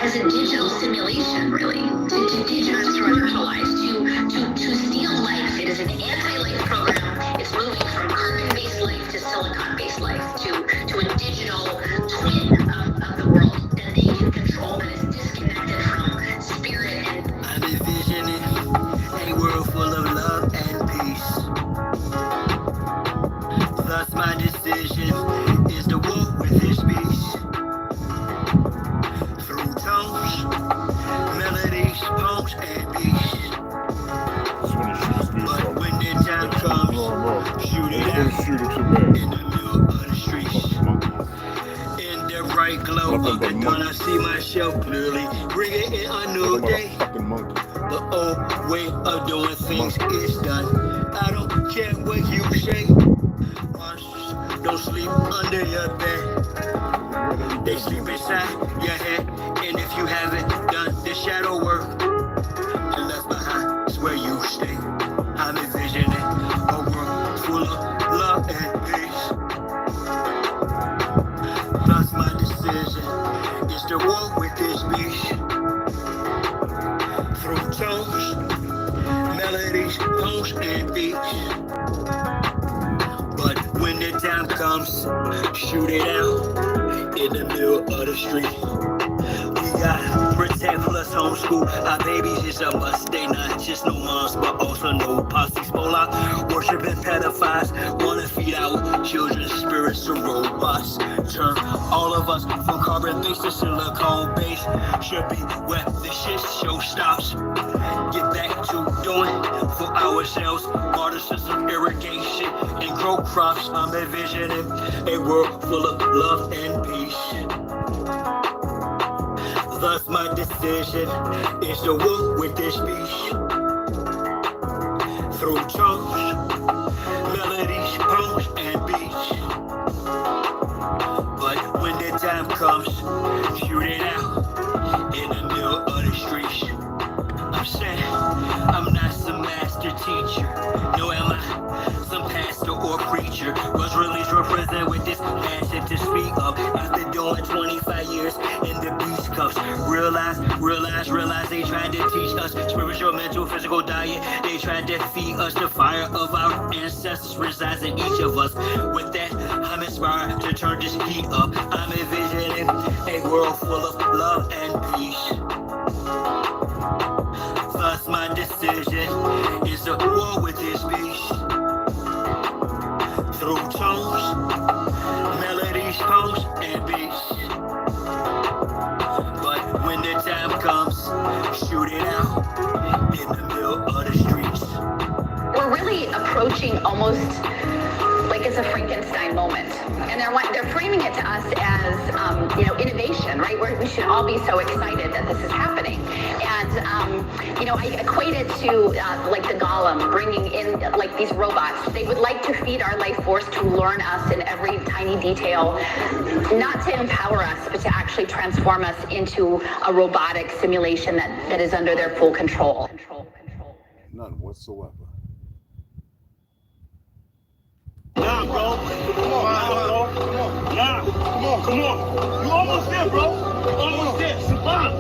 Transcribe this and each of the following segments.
as a digital simulation, really, to digitalize, to steal life. It is an anti-life program. It's moving from carbon-based life to silicon-based life, to a digital twin of the world that they can control, that is disconnected from spirit. I'm envisioning a world full of love and peace. Thus my decision is to walk with this beast. Through tones, melodies, poems, and beats. But when the time comes, shoot it out in the middle of the streets. In the bright glow of the dawn, I see myself clearly, bringing in a new day. The old way of doing things is done. I don't care what you say. Monsters don't sleep under your bed. They sleep inside your head. And if you haven't done the shadow work, and left behind is where you stay. I'm envisioning a world full of love and peace. Thus my decision is to walk with this beast. Through tones, melodies, poems, and beats. But when the time comes, shoot it out in the middle of the street. We gotta protect plus homeschool. Our babies is a must. They not just no moms, but also no posses. Spola, worshiping pedophiles. Wanna feed our children's spirits to robots. Turn all of us from carbon-based to silicone-based. Should be where the shit show stops. Get back to doing for ourselves. Water system irrigation and grow crops. I'm envisioning a world full of love and peace. Thus my decision is to walk with this beast. Through tones, melodies, poems, and beats. But when the time comes, shoot it out in the middle of the streets. I'm saying I'm not some master teacher. No, am I some pastor or preacher? Was released represent with this passion to speak of. After doing 25 years in the beast cuffs. Realize they tried to teach us spiritual, mental, physical diet. They tried to feed us the fire of our ancestors resides in each of us. With that, I'm inspired to turn this heat up. I'm envisioning a world full of love and peace. Thus my decision is to war with this beast. Through tones, melodies, poems, and beats. But when the time comes, shoot it out in the middle of the streets. We're really approaching almost like it's a Frankenstein moment. And they're framing it to us as, innovation, right? Where we should all be so excited that this is happening. And, I equate it to like the Golem, bringing in like these robots. They would like to feed our life force to learn us in every tiny detail, not to empower us, but to actually transform us into a robotic simulation that is under their full control. None whatsoever. Nah, bro. Come on. You almost there, bro. Almost there. Survive.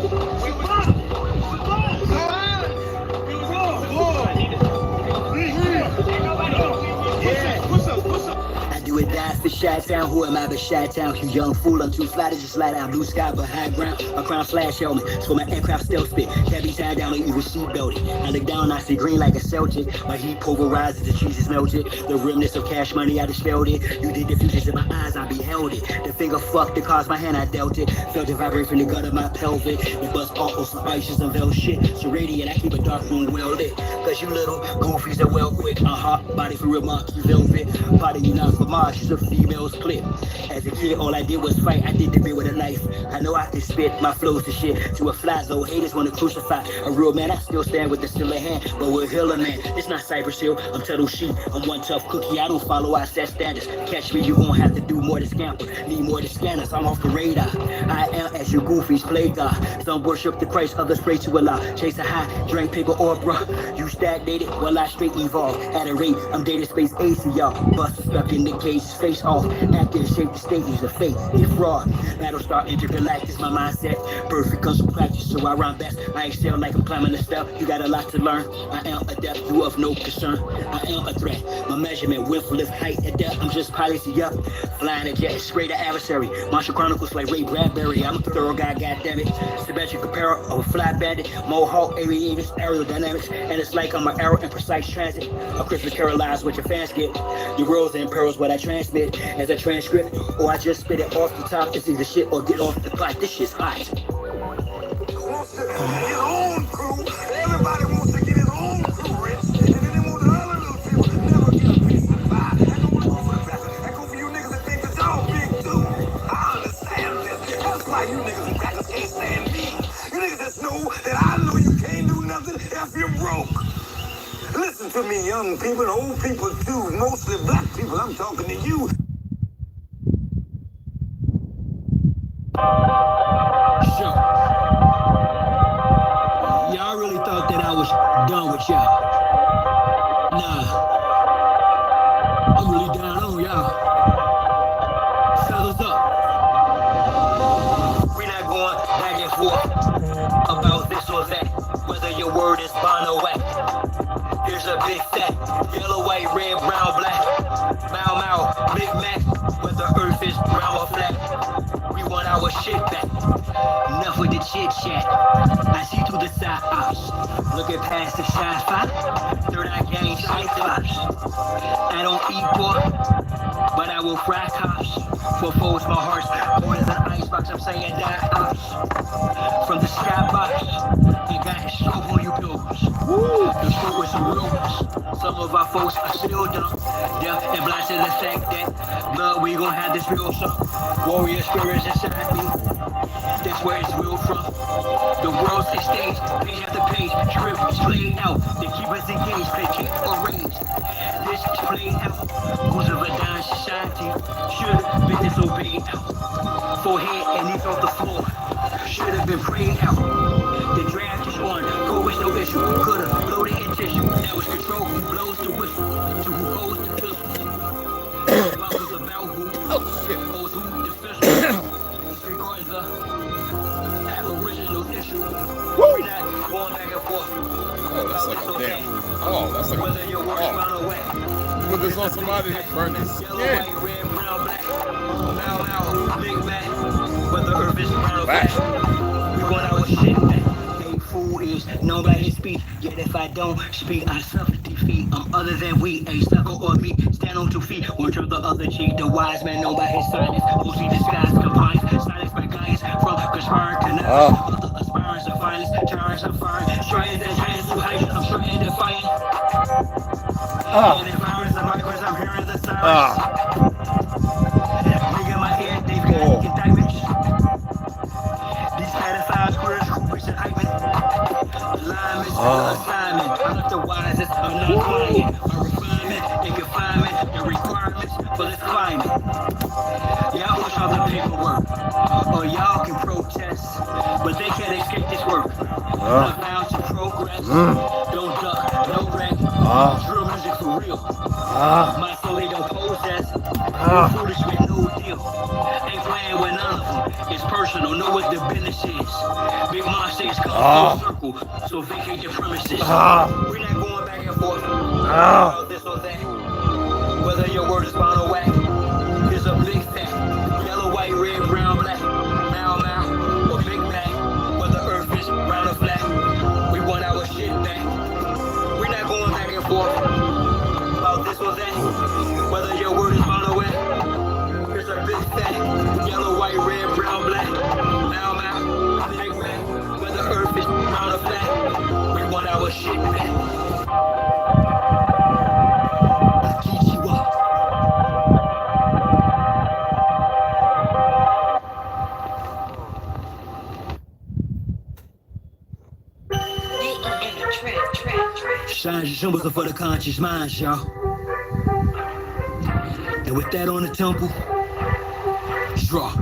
I do it die for Chi-Town. Who am I but Chi-Town? You young fool, I'm too fly to just slide down. Blue sky behind ground. My crown flash helmet. It's for my aircraft stealth spit. Can't be tied down like evil sheep belted. I look down, I see green like a Celtic. My heat pulverizes, the cheese is melted. The remnants of cash money, I just felt it. You did the futures in my eyes, I beheld it. The finger fucked, it caused my hand, I dealt it. Felt it vibrate from the gut of my pelvic. The bust off of some righteous and veil shit. So radiant, I keep a dark room well lit. Cause you little goofies are well quick. Body for real monkey velvet. Body you not for Mars, she's a female's clip. As a kid, all I did was fight. I did the bit with a knife. I know I can spit my flows to shit. To a fly though, haters wanna crucify a real man. I still stand with the still in hand, but we're healing man. It's not Cypress Hill, I'm Tuttle Sheep. I'm one tough cookie, I don't follow, I set standards. Catch me, you gon' have to do more to scamper. Need more to scanners, I'm off the radar. I am as you goofies play God. Some worship the Christ, others pray to Allah. Chase a high, drink paper or bruh. You stagnated while I straight evolve. At a rate, I'm data space ace to y'all. Buster stuck in the cage, face off. Acting shape the state, use a fake, it's fraud. Battlestar intergalactic, my mindset. Perfect comes from practice, so I rhyme best. I excel like I'm climbing a step. You got a lot to learn. I am adept, you of no concern. I am a threat. My measurement, width, lift, height, and depth. I'm just piloting up. Flying a jet, spray the adversary. Martial Chronicles like Ray Bradbury. I'm a thorough guy, goddammit. Symmetric apparel of a fly bandit. Mohawk, aviators, aerodynamics. And it's like I'm an arrow in precise transit. A Christmas carol lies what your fans get. Your world's in pearls what I transmit as a transcript. Or I just spit it off the top. It's either shit or get off the pot. This shit's hot. His own crew. Everybody wants to get his own crew rich. And then they want the other little people to never get a piece of the pie. And go for the rest. And go for you niggas that think that y'all big too. I understand this. That's why you niggas and crackers can't stand me. You niggas just know that I know you can't do nothing if you're broke. Listen to me, young people and old people too. Mostly black people, I'm talking to you. Sure. Y'all really thought that I was done with y'all. Nah. I'm really down on y'all. Fellas up. We not going back and forth about this or that. Whether your word is bond or whack. Here's a big fat, yellow, white, red, brown, black. Mau Mau, Big Mac, whether earth is round or flat. We want our shit back. Enough with the chit chat. I see through the side ops. Looking past the shy spot. Third eye gang side drops. I don't eat pork, but I will fry cops. For foes, my heart's more than an icebox. I'm saying die ops. From the skybox, you got a scope on you pilgrims. The scope with some rumors. Some of our folks are still dumb. Deaf and blind to the fact that blood, we gon' have this real stuff. Warrior spirits inside me. That's where it's real from. The world's a stage, page after page, script is played out. They keep us engaged, they keep arranged. This is played out. Who's of a dying society should have been disobeyed out. Forehead and knees off the floor should have been prayed out. The draft is on, go with no issue. Could've loaded in tissue. Now it's control who blows the whistle to who holds the pistol. About who holds who the pistol. Regarding the aboriginal issue. We're not going back and forth. Oh, that's like a damn. Oh, that's like a. Oh. Put this on somebody that burned his skin. Big Mac, whether earth is brown or black. We want our shit back. A fool is known by his speech. Yet if I don't speak, I suffer defeat. I'm other than we, a sucker or me. Stand on 2 feet, one turn the other cheek. The wise man known by his silence. Mostly disguised compliance. Silence by guys from conspiring to now. Other aspirants of violence, tyrants of fire. Trying to giants to hide, I'm sure and defiant. And if I was the micros, I'm hearing the sirens. Ring in my head, they've got indictments. These pedophiles, queers, coopers, and hyping. Alignments, assignment. I'm not the wisest, I'm not lying. My refinement and confinement and requirements for this climate. Y'all push all the paperwork, or y'all can protest, but they can't escape this work. Not bound to progress. Don't duck, no wreck. Drill music for real. My soul they don't possess. Foolish with no deal. Ain't playing with none of them. It's personal, know what the business is. Big monsters come full circle, so vacate your premises. We're not going back and forth about this or that. Whether your word is bound or whack. Here's a big fact. Yellow, white, red, brown, black. Mau Mau or Big Mac. Whether earth is round or flat. We want our shit back. We're not going back and forth about this or that. Whether your word is bound or whack. Here's a big fact. Yellow, white, red, brown, black. Mau Mau, Big Mac. Whether earth is round or flat. We want our shit back. I keep you up. Signs and symbols are for the conscious minds, y'all. And with that on the temple, draw.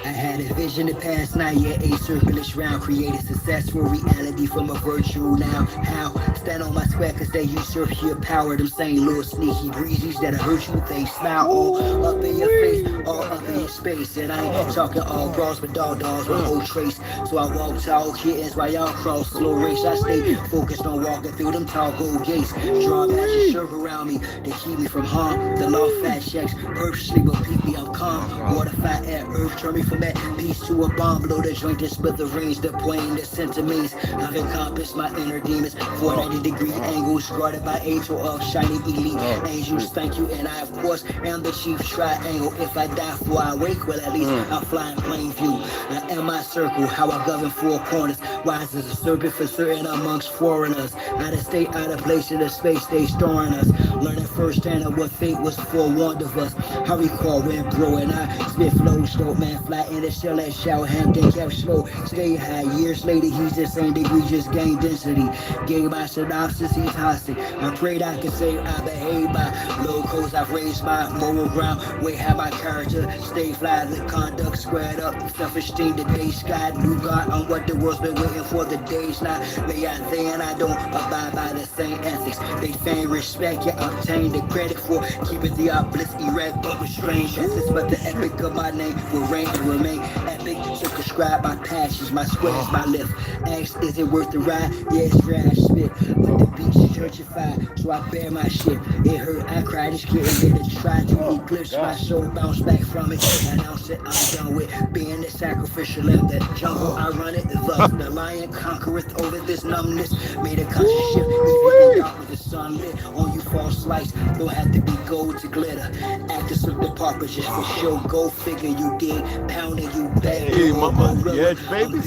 I had a vision the past night, yeah, a circulus round. Created successful reality from a virtual now. How? Stand on my square cause they usurp your power. Them same little sneaky breezes that'll hurt you. They smile all up in your face, all up in your space. And I ain't talking all bras but dogs with old trace. So I walk tall kittens while y'all cross slow race. I stay focused on walking through them tall gold gates. Draw magic circle around me to keep me from harm. The law fat checks purposely will keep me. I'm calm. Water fight at earth, turn me from that peace to a bomb. Blow the joint and split the range, the plane, the sentiments. I've encompassed my inner demons. 490-degree angles guarded by angel of shining elite angels. Thank you, and I of course am the chief triangle. If I die before I wake, well at least I'm flying plain view. Now in my circle, how I govern four corners. Wise as a serpent for certain amongst foreigners. Out of state, out of place, in the space they storing us. Learning firsthand of what fate was forewarned of us. How we call wind blowing, I spit flows, dope man fly in the shell at shower, Hampton kept slow, stay high. Years later, he's the same degree, just gained density. Gave my synopsis, he's hostage. I prayed I could say I behave by locals. I've raised my moral ground, way have my character, stay fly, the conduct squared up, self-esteem, the day sky, new God on what the world's been waiting for, the days now. May I then I don't abide by the same ethics. They feign respect, yet obtain the credit for keeping the obelisk erect, but with strange ethics. But the epic of my name will reign and remain epic. Circumscribe my passions, my squares, my lift. Ask, is it worth the ride? Yeah, it's trash spit. But the beach is churchified, so I bear my shit. It hurt, I cried, this kid and did try to eclipse my soul, bounce back from it. And now said I'm done with being the sacrificial lamb. That jungle I run it, thus the lion conquereth over this numbness. Made a conscious shift, even in dark with the sun lit on you false lights. Don't have to be gold to glitter. Actors of the purpose just for show. Go figure, you dig, pounding you back. Hey, mama, yeah, baby.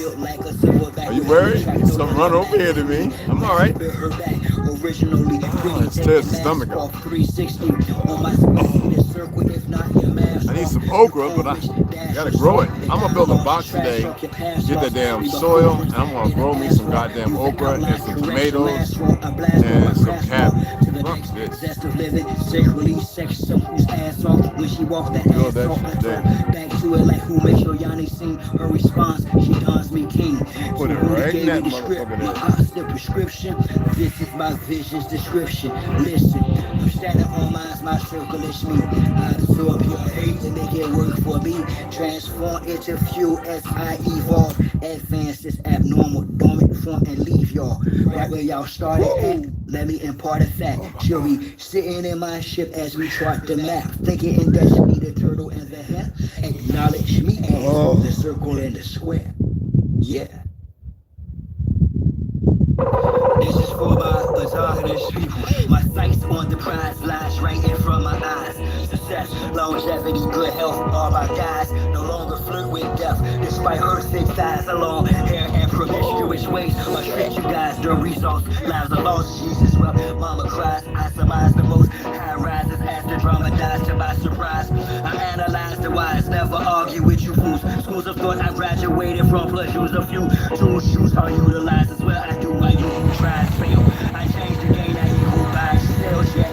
Are you worried? Some run over here to me. I'm all right. Originally, it's clear the stomach up. 360 on my circle, if not your mask. I need some okra, but I gotta grow it. I'm gonna build a box today, get the damn soil, and I'm gonna grow me some goddamn okra and some tomatoes and some cabbage. Fuck this. Build that shit there. Back to it like who makes your Yanni sing her response. She dons me king. Put it right in that motherfucker there. The prescription. This is my vision's description. Listen, I'm standing on my circle is me. I absorb your hate and make it work for me. Transform into fuel as I evolve. Advance this abnormal, dormant form and leave y'all right where y'all started at. Let me impart a fact. She'll be sitting in my ship as we chart the map. Thinking in destiny, the turtle and the hare. Acknowledge me as the circle and the square. Yeah. This is for my autonomous people. My sights on the prize lies right in front of my eyes. Success, longevity, good health, all my guys no longer flirt with death. Despite her thick thighs, long hair and promiscuous ways. My stretch you guys, the results, lives are lost. Jesus, well, mama cries, I surmise the most. High rises as the drama dies to my surprise. I analyze the wise, never argue with you fools. Schools of thought I graduated from, plus use a few tools, shoes are utilized as well. I do my usual try fail. I change the game, I equal by sales yet.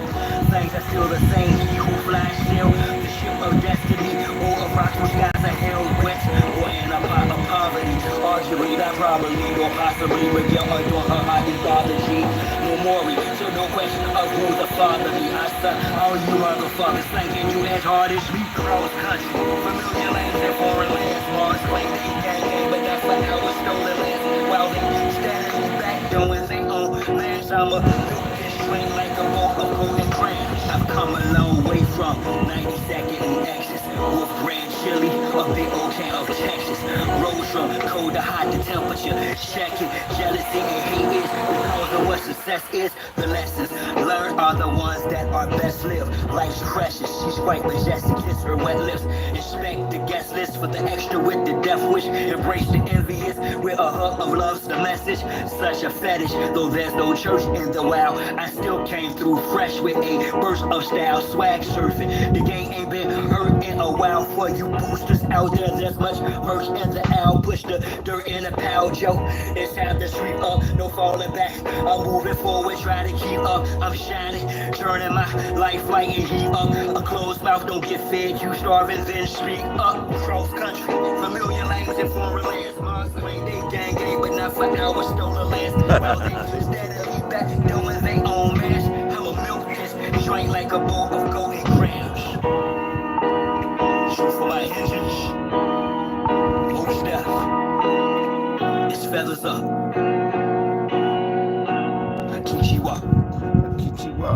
Things are still the same, equal flash still. The ship of destiny, over rocks where skies are held wet. Or in a pot of poverty, arguably that probably or possibly with your adore her ideology. No more, so no question of who the father be. I said, all you motherfuckers thinking you as hard as me. Cross country, familiar lands and foreign lands. Mars claim they gang, but that's what our stolen lands. While they standing back doing their own lands, I'm a Lucas swing like a ball of golden crayons. I've come a long way from 92nd and Exes with brand chili, a big old can of Texas. Rose from cold to hot, the temperature checking. Jealousy and hate is because of what success is. The lessons learned are the ones that are best lived. Life's precious, she's quite majestic. Kiss her wet lips. Inspect the guest list for the extra with the death wish. Embrace the envious with a hug of love's the message. Such a fetish, though there's no church in the wild. I still came through fresh with a burst of style, swag surfing. The game ain't been hurt in a while for you boosters. out there, there's much merch in the owl. Push the dirt in the pile, Joe. It's time to sweep up, no falling back. I'm moving forward, trying to keep up. I'm shining, turning my life light and heat up. A closed mouth don't get fed, you starving, then speak up. Cross country, familiar language and foreign lands. Mars claim they gang, but not for our stolen lands. While they steadily back, doing they own mash. I'm a milk piss, drink like a bowl of golden grams. Shoot for my engines. Most death. It's feathers up. Kichiwa. Kichiwa.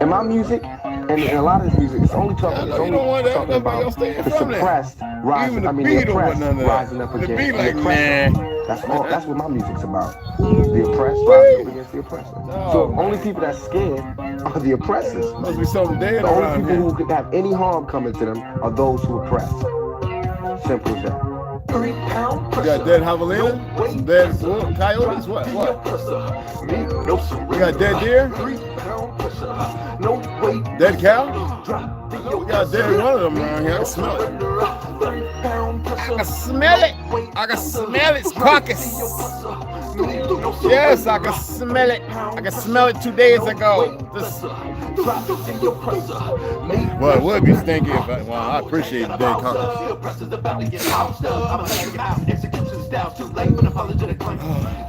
And my music, and a lot of this music, it's only talking, it's only talking about the suppressed rising. I mean, the oppressed rising up against the oppressor. That's all. That's what my music's about. The oppressed rising up against the oppressor. So only people that's scared are the oppressors. Must be something dead The around only people here. who could have any harm coming to them are those who oppress. Simple as that. You got dead javelina? Dead coyotes? What? You got dead deer? Dead cow? We got dead one of them around here. I can smell it. I can smell it. I can smell its carcass. Yes, I can smell it. I can smell it 2 days ago. Well, it would be stinky if I, well, I appreciate the dead carcass.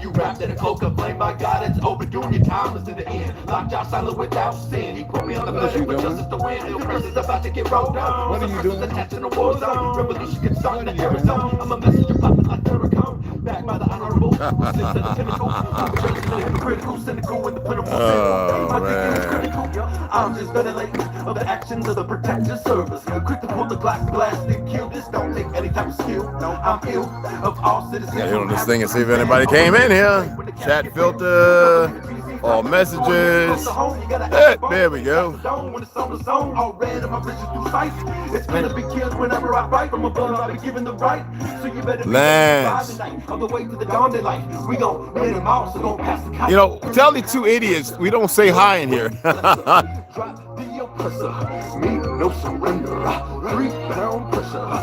You wrapped in a cloak of blame by God, it's overdoing your time is to the end. Locked out silent without sin. He put me on the bed with justice to win. The oppressor's about to get rolled down. What are you doing? Attached in the war zone. Revolution gets started in the Arizona. I'm a messenger popping like Terracone. Back by the honorable. Critical, cynical, and the pitiful. Oh, man. I'm just ventilating of the actions of the protective service. Quick to pull the glass and kill. This don't take any type of skill. No, I'm ill of all citizens. Gotta hit on this thing and see if anybody came in here. Chat filter, all messages. There we go. Lance. You know, tell the two idiots we don't say hi in here.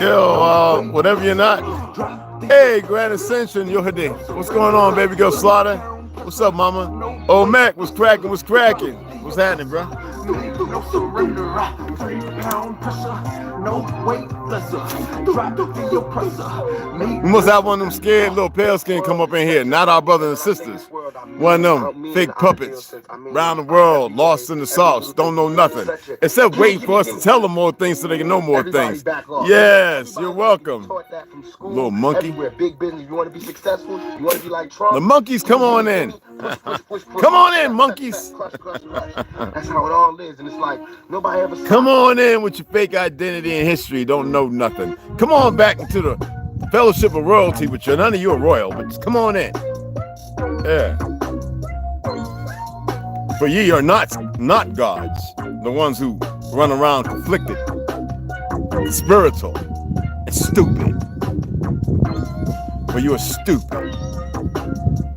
Yo, whatever you're not. Hey, Grand Ascension, yo, Hadi. What's going on, baby girl Slaughter? What's up, mama? Oh, Mac, what's cracking? What's cracking? What's happening, bro? We must have one of them scared little pale skin come up in here. Not our brothers and sisters. One of them fake puppets around the world, lost in the sauce, don't know nothing. Except waiting for us to tell them more things so they can know more things. Yes, you're welcome. Little monkey. Big business. You want to be successful? You want to be like Trump? The monkeys, come on in. Come on in, monkeys. That's how it all is, and it's like nobody ever. Come on in with your fake identity and history. Don't know nothing. Come on back into the fellowship of royalty, but you're none of you are royal. But just come on in. Yeah. For ye are not gods, the ones who run around conflicted, spiritual, and stupid. For you are stupid.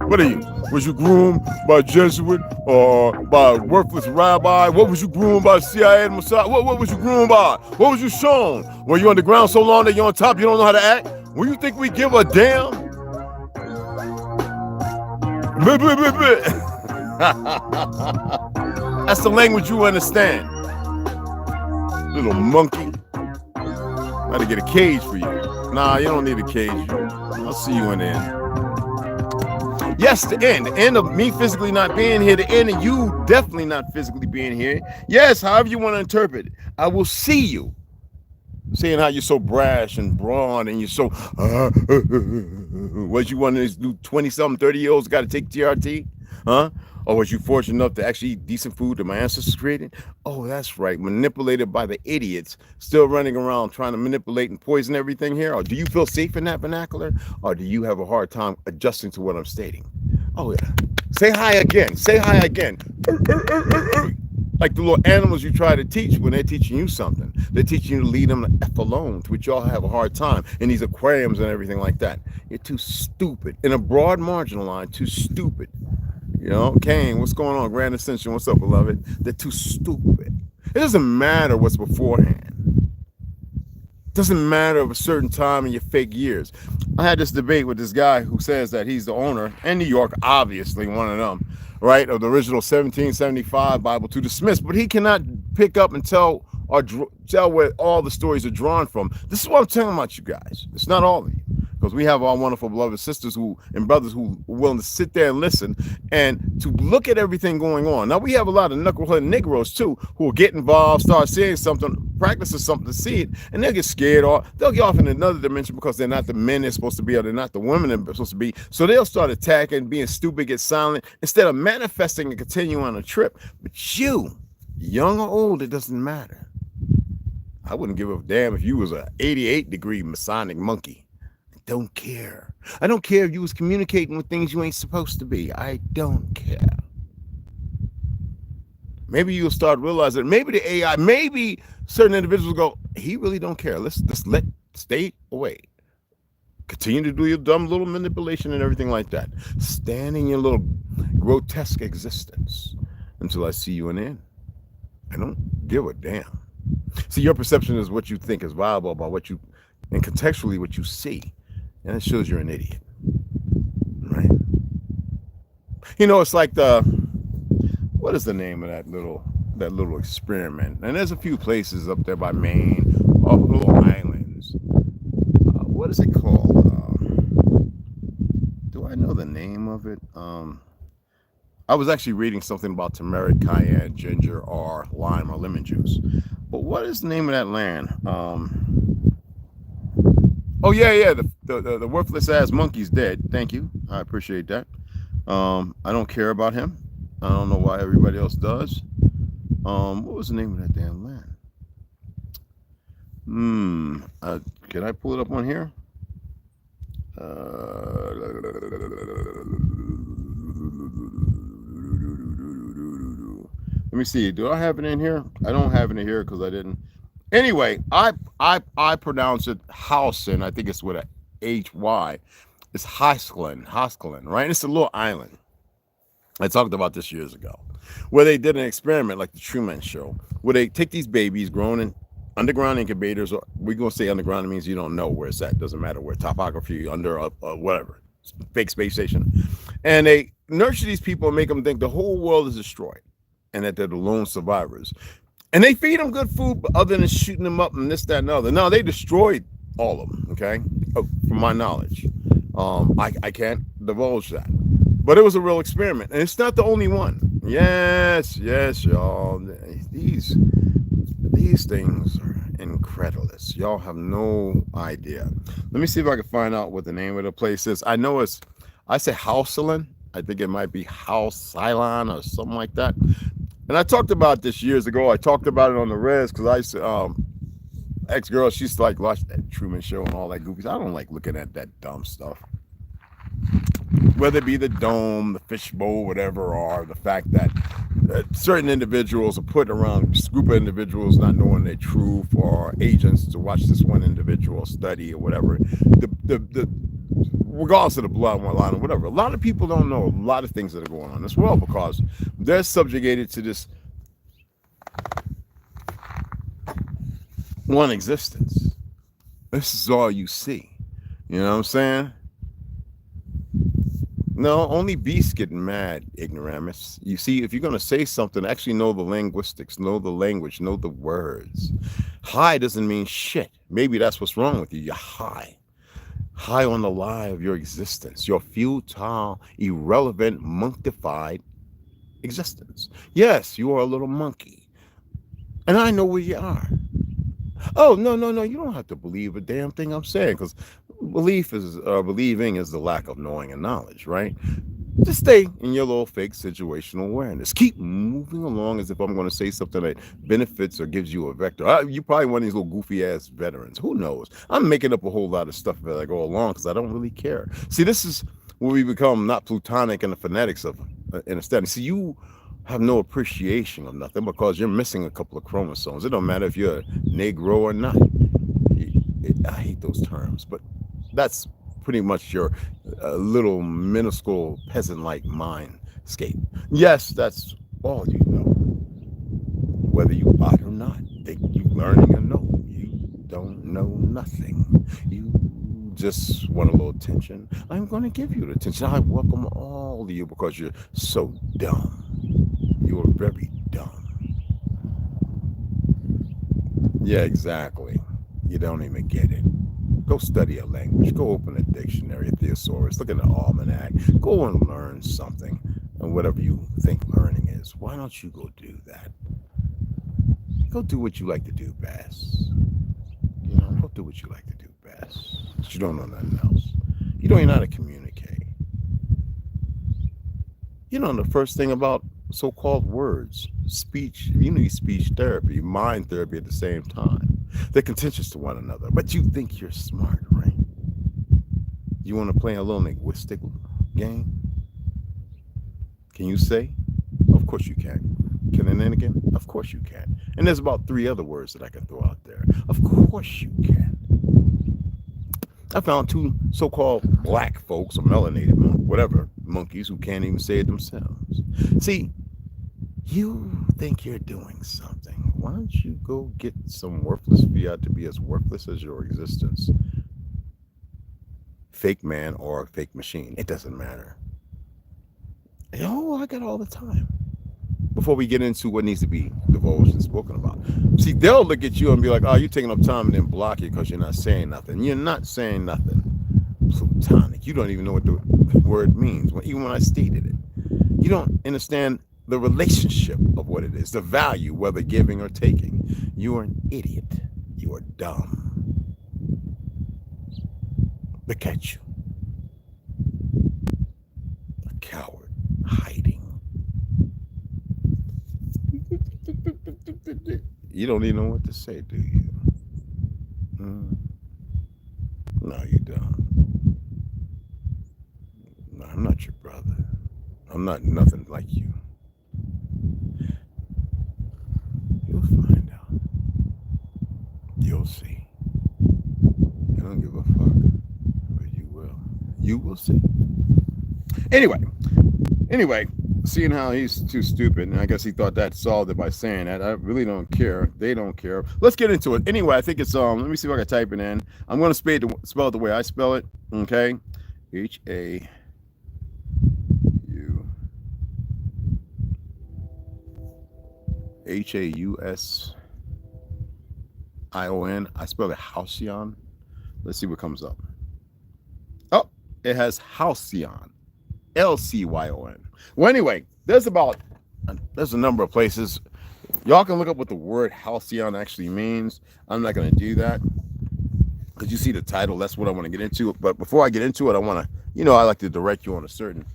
What are you? Was you groomed by a Jesuit or by a worthless rabbi? What was you groomed by CIA and Mossad? What was you groomed by? What was you shown? Were you on the ground so long that you're on top, you don't know how to act? Well, you think we give a damn? That's the language you understand. Little monkey. Gotta get a cage for you. Nah, you don't need a cage. I'll see you in the end. Yes, the end of me physically not being here, the end of you definitely not physically being here. Yes, however you want to interpret it, I will see you. Seeing how you're so brash and brawn and you're so, was you one of these 20-something, 30-year-olds got to take TRT? Huh? Or was you fortunate enough to actually eat decent food that my ancestors created? Oh, that's right. Manipulated by the idiots still running around trying to manipulate and poison everything here. Or do you feel safe in that vernacular? Or do you have a hard time adjusting to what I'm stating? Oh, yeah. Say hi again. Say hi again. Like the little animals you try to teach when they're teaching you something. They're teaching you to leave them the F alone, to which y'all have a hard time in these aquariums and everything like that. You're too stupid. In a broad marginal line, too stupid. You know, Kane, what's going on? Grand Ascension, what's up, beloved? They're too stupid. It doesn't matter what's beforehand. It doesn't matter of a certain time in your fake years. I had this debate with this guy who says that he's the owner in New York, obviously one of them, right, of the original 1775 Bible to dismiss, but he cannot pick up and tell where all the stories are drawn from. This is what I'm telling about you guys. It's not all of you, because we have our wonderful beloved sisters and brothers who are willing to sit there and listen and to look at everything going on. Now, we have a lot of knucklehead Negroes too who will get involved, start seeing something, practicing something to see it, and they'll get scared, or they'll get off in another dimension because they're not the men they're supposed to be, or they're not the women they're supposed to be. So they'll start attacking, being stupid, get silent, instead of manifesting and continue on a trip. But you, young or old, it doesn't matter. I wouldn't give a damn if you was a 88-degree Masonic monkey. I don't care. I don't care if you was communicating with things you ain't supposed to be. I don't care. Maybe you'll start realizing, maybe the AI, maybe certain individuals go, he really don't care. Let's stay away. Continue to do your dumb little manipulation and everything like that. Stand in your little grotesque existence until I see you in the end. I don't give a damn. See, your perception is what you think is viable about what you, and contextually what you see, and it shows you're an idiot, right? You know, it's like what is the name of that little experiment? And there's a few places up there by Maine, off little islands. What is it called? Do I know the name of it? I was actually reading something about turmeric, cayenne, ginger, or lime or lemon juice. But what is the name of that land? Oh yeah, the worthless ass monkey's dead. Thank you, I appreciate that. I don't care about him. I don't know why everybody else does. What was the name of that damn land? Can I pull it up on here? Let me see. Do I have it in here? I don't have it in here because I didn't. Anyway, I pronounce it Housen. I think it's with a H-Y. It's Hosklin, right? It's a little island. I talked about this years ago, where they did an experiment like the Truman Show, where they take these babies grown in underground incubators, or we're going to say underground, it means you don't know where it's at. Doesn't matter where, topography, under, whatever, fake space station. And they nurture these people and make them think the whole world is destroyed and that they're the lone survivors. And they feed them good food, but other than shooting them up and this, that, and other. No, they destroyed all of them, okay? From my knowledge. I can't divulge that. But it was a real experiment. And it's not the only one. Yes, y'all. These things are incredulous. Y'all have no idea. Let me see if I can find out what the name of the place is. I know I say Houseland. I think it might be House Cylon or something like that. And I talked about this years ago. I talked about it on the res because I said, ex-girl, she's like, watch that Truman Show and all that goofies. I don't like looking at that dumb stuff. Whether it be the dome, the fishbowl, whatever, or the fact that certain individuals are put around a group of individuals not knowing their truth, or agents to watch this one individual study or whatever. Regardless of the bloodline or whatever, a lot of people don't know a lot of things that are going on in this world because they're subjugated to this one existence. This is all you see. You know what I'm saying? No, only beasts get mad, ignoramus. You see, if you're going to say something, actually know the linguistics, know the language, know the words. High doesn't mean shit. Maybe that's what's wrong with you. You're high. High on the lie of your existence, your futile, irrelevant, monkified existence. Yes, you are a little monkey. And I know where you are. Oh, no. You don't have to believe a damn thing I'm saying, because believing is the lack of knowing and knowledge, right? Just stay in your little fake situational awareness. Keep moving along as if I'm going to say something that benefits or gives you a vector. You're probably one of these little goofy ass veterans. Who knows? I'm making up a whole lot of stuff as I go along because I don't really care. See, this is where we become not plutonic in the phonetics of in a study. See, you have no appreciation of nothing because you're missing a couple of chromosomes. It don't matter if you're a Negro or not. I hate those terms, but that's pretty much your little minuscule peasant-like mind escape. Yes, that's all you know. Whether you ought or not, think you learning or no, you don't know nothing. You just want a little attention. I'm going to give you the attention. I welcome all of you because you're so dumb. You are very dumb. Yeah, exactly. You don't even get it. Go study a language. Go open a dictionary, a thesaurus. Look at an almanac. Go and learn something. And whatever you think learning is, why don't you go do that? Go do what you like to do best. You know, go do what you like to do best. But you don't know nothing else. You don't even know how to communicate. You know, the first thing about so-called words, speech, you need speech therapy, mind therapy at the same time. They're contentious to one another, but you think you're smart, right? You want to play a little linguistic game? Can you say? Of course you can. Can an again? Of course you can. And there's about 3 other words that I can throw out there. Of course you can. I found 2 so-called black folks or melanated, whatever, monkeys who can't even say it themselves. See, you think you're doing something. Why don't you go get some worthless fiat to be as worthless as your existence? Fake man or fake machine. It doesn't matter. Oh, I got all the time. Before we get into what needs to be divulged and spoken about. See, they'll look at you and be like, oh, you're taking up time, and then block you because you're not saying nothing. You're not saying nothing. Plutonic. You don't even know what the word means, even when I stated it. You don't understand the relationship of what it is, the value, whether giving or taking. You are an idiot. You are dumb. Look at you. A coward, hiding. You don't even know what to say, do you? No, you don't. No, I'm not your brother. I'm not nothing like you. You'll find out. You'll see. I don't give a fuck, but you will. You will see. Anyway, seeing how he's too stupid, and I guess he thought that solved it by saying that. I really don't care. They don't care. Let's get into it. Anyway, I think it's let me see if I can type it in. I'm going to spell it the way I spell it. Okay, H-A-U. H-A-U-S-I-O-N. I spelled it Halcyon. Let's see what comes up. Oh, it has Halcyon. L-C-Y-O-N. Well, anyway, there's a number of places. Y'all can look up what the word halcyon actually means. I'm not going to do that because you see the title. That's what I want to get into. But before I get into it, I want to, I like to direct you on a certain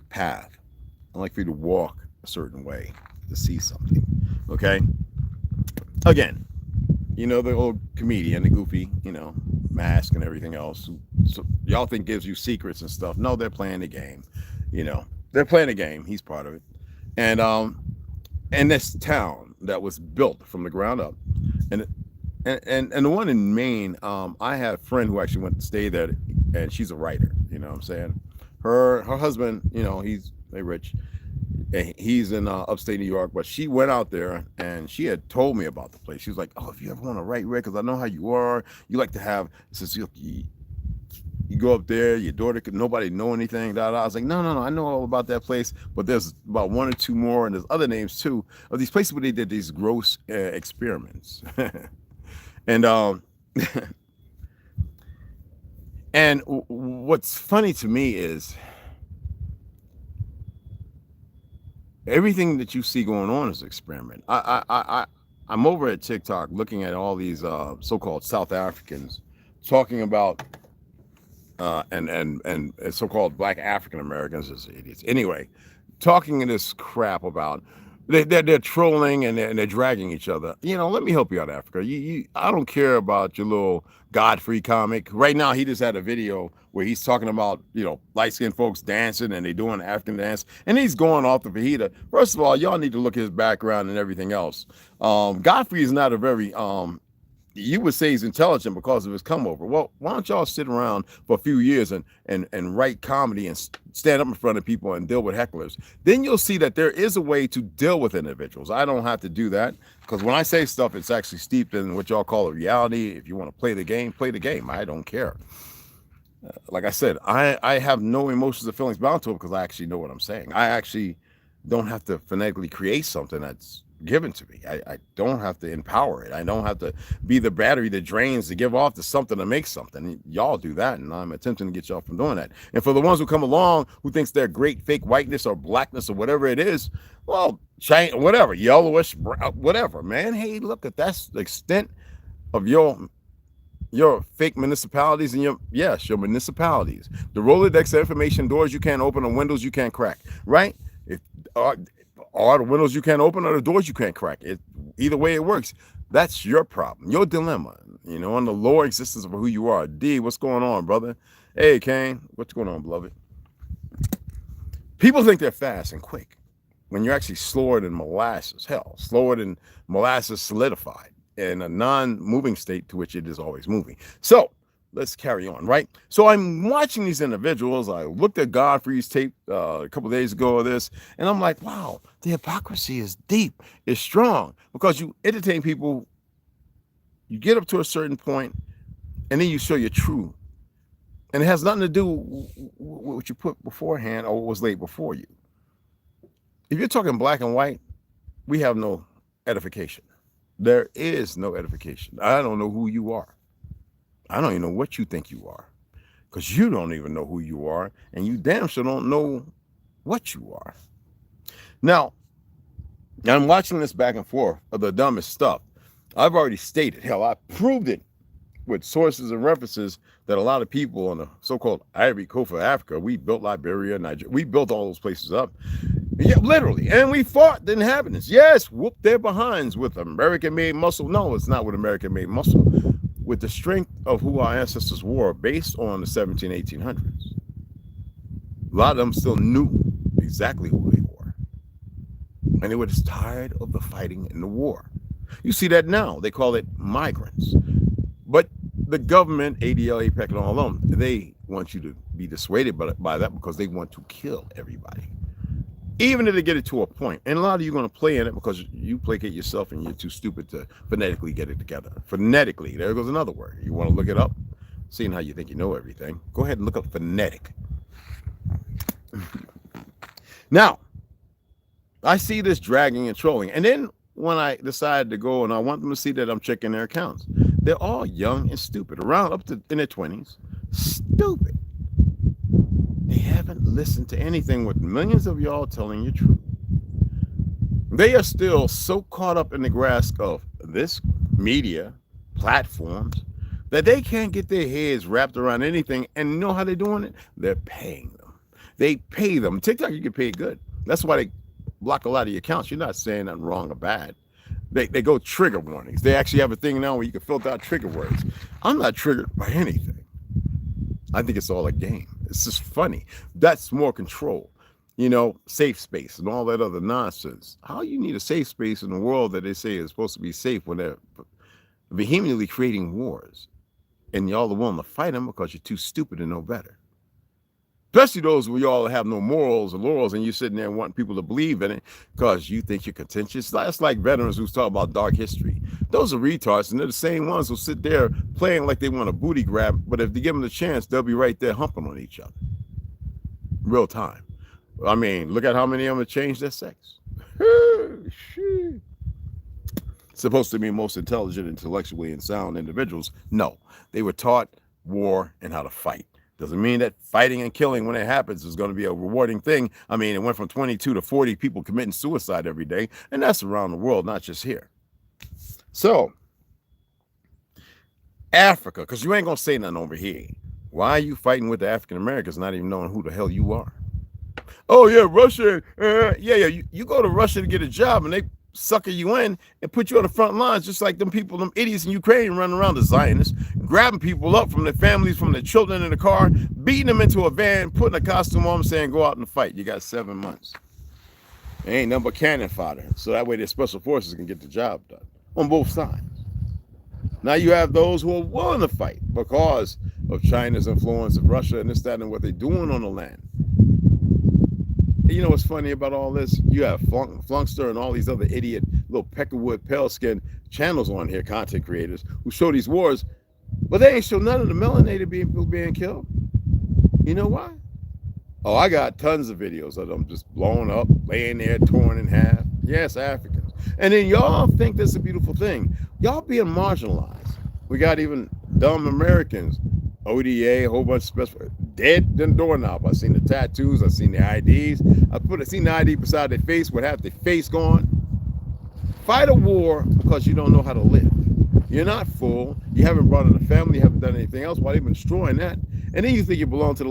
path. I like for you to walk a certain way to see something. Okay? Again, the old comedian, the goofy, mask and everything else. So y'all think gives you secrets and stuff. No, they're playing the game. They're playing a game. He's part of it. And this town that was built from the ground up, and the one in Maine, I had a friend who actually went to stay there, and she's a writer. You know what I'm saying? Her husband, he's very rich. And he's in upstate New York, but she went out there and she had told me about the place. She was like, "Oh, if you ever want to write, because I know how you are. You like to have since you go up there, your daughter could nobody know anything." I was like, no, I know all about that place, but there's about 1 or 2 more, and there's other names too of these places where they did these gross experiments. And and what's funny to me is everything that you see going on is an experiment. I'm over at TikTok looking at all these so-called South Africans talking about and so-called Black African Americans as idiots. Anyway, talking this crap about they're trolling and they're dragging each other. Let me help you out, Africa. I don't care about your little Godfrey comic. Right now, he just had a video where he's talking about light-skinned folks dancing and they doing African dance, and he's going off the fajita. First of all, y'all need to look at his background and everything else. Godfrey is not a very you would say he's intelligent because of his come over. Well, why don't y'all sit around for a few years and write comedy and stand up in front of people and deal with hecklers? Then you'll see that there is a way to deal with individuals. I don't have to do that, because when I say stuff, it's actually steeped in what y'all call a reality. If you want to play the game, play the game. I don't care. Like I said, I have no emotions or feelings bound to it because I actually know what I'm saying. I actually don't have to phonetically create something that's given to me. I don't have to empower it. I don't have to be the battery that drains to give off to something to make something. Y'all do that, and I'm attempting to get y'all from doing that. And for the ones who come along who thinks they're great fake whiteness or blackness or whatever it is, well, change whatever, yellowish, whatever, man. Hey, look, if that's the extent of your fake municipalities and your municipalities, the Rolodex information, doors you can't open and windows you can't crack, right? If are the windows you can't open or the doors you can't crack, either way it works. That's your problem, your dilemma, you know, on the lower existence of who you are. D, what's going on, brother? Hey, Kane, what's going on, beloved? People think they're fast and quick when you're actually slower than molasses. Hell, slower than molasses solidified in a non-moving state to which it is always moving. So let's carry on, right? So I'm watching these individuals. I looked at Godfrey's tape a couple of days ago of this, and I'm like, wow, the hypocrisy is deep, it's strong, because you entertain people, you get up to a certain point, and then you show your truth. And it has nothing to do with what you put beforehand or what was laid before you. If you're talking black and white, we have no edification. There is no edification. I don't know who you are. I don't even know what you think you are, because you don't even know who you are, and you damn sure don't know what you are. Now, I'm watching this back and forth of the dumbest stuff. I've already stated, hell, I proved it with sources and references that a lot of people on the so-called Ivory Coast of Africa, we built Liberia, Nigeria, we built all those places up. Yeah, literally. And we fought the inhabitants. Yes, whooped their behinds with American-made muscle. No, it's not with American-made muscle. With the strength of who our ancestors were based on the 1800s. A lot of them still knew exactly who they were. And they were just tired of the fighting and the war. You see that now. They call it migrants. But the government, ADL, APEC, and all of them, they want you to be dissuaded by that because they want to kill everybody. Even if they get it to a point. And a lot of you are going to play in it because you placate yourself and you're too stupid to phonetically get it together. Phonetically, there goes another word. You want to look it up? Seeing how you think you know everything, go ahead and look up phonetic. Now, I see this dragging and trolling. And then when I decide to go and I want them to see that I'm checking their accounts, they're all young and stupid, around up to in their 20s. Stupid. They haven't listened to anything with millions of y'all telling you truth. They are still so caught up in the grasp of this media platforms that they can't get their heads wrapped around anything. And you know how they're doing it? They're paying them. They pay them. TikTok, you get paid good. That's why they block a lot of your accounts. You're not saying nothing wrong or bad. They go trigger warnings. They actually have a thing now where you can filter out trigger words. I'm not triggered by anything. I think it's all a game. It's just funny. That's more control. You know, safe space and all that other nonsense. How you need a safe space in the world that they say is supposed to be safe when they're vehemently creating wars and y'all are willing to fight them because you're too stupid to know better. Especially those where y'all have no morals or laurels and you're sitting there wanting people to believe in it because you think you're contentious. That's like veterans who talk about dark history. Those are retards, and they're the same ones who sit there playing like they want a booty grab, but if they give them the chance, they'll be right there humping on each other. Real time. I mean, look at how many of them have changed their sex. Supposed to be most intelligent, intellectually and sound individuals. No, they were taught war and how to fight. Doesn't mean that fighting and killing when it happens is going to be a rewarding thing. I mean, it went from 22 to 40 people committing suicide every day, and that's around the world, not just here. So, Africa, because you ain't going to say nothing over here. Why are you fighting with the African Americans not even knowing who the hell you are? Oh, yeah, Russia. You go to Russia to get a job, and they sucker you in and put you on the front lines, just like them people, them idiots in Ukraine running around, the Zionists, grabbing people up from their families, from their children in the car, beating them into a van, putting a costume on them, saying, go out and fight. You got 7 months. There ain't nothing but cannon fodder. So that way their special forces can get the job done on both sides. Now you have those who are willing to fight because of China's influence, of Russia, and this, that, and what they're doing on the land. You know what's funny about all this? You have Flunkster and all these other idiot little peckerwood, pale-skinned channels on here, content creators, who show these wars, but they ain't show none of the melanated people being killed. You know why? Oh, I got tons of videos of them just blown up, laying there, torn in half. Yes, Africans. And then y'all think this is a beautiful thing. Y'all being marginalized. We got even dumb Americans, ODA, a whole bunch of special, dead than doorknob. I seen the tattoos, I seen the IDs. I seen the ID beside their face with half their face gone. Fight a war because you don't know how to live. You're not full. You haven't brought in a family. You haven't done anything else. Why they've been destroying that? And then you think you belong to the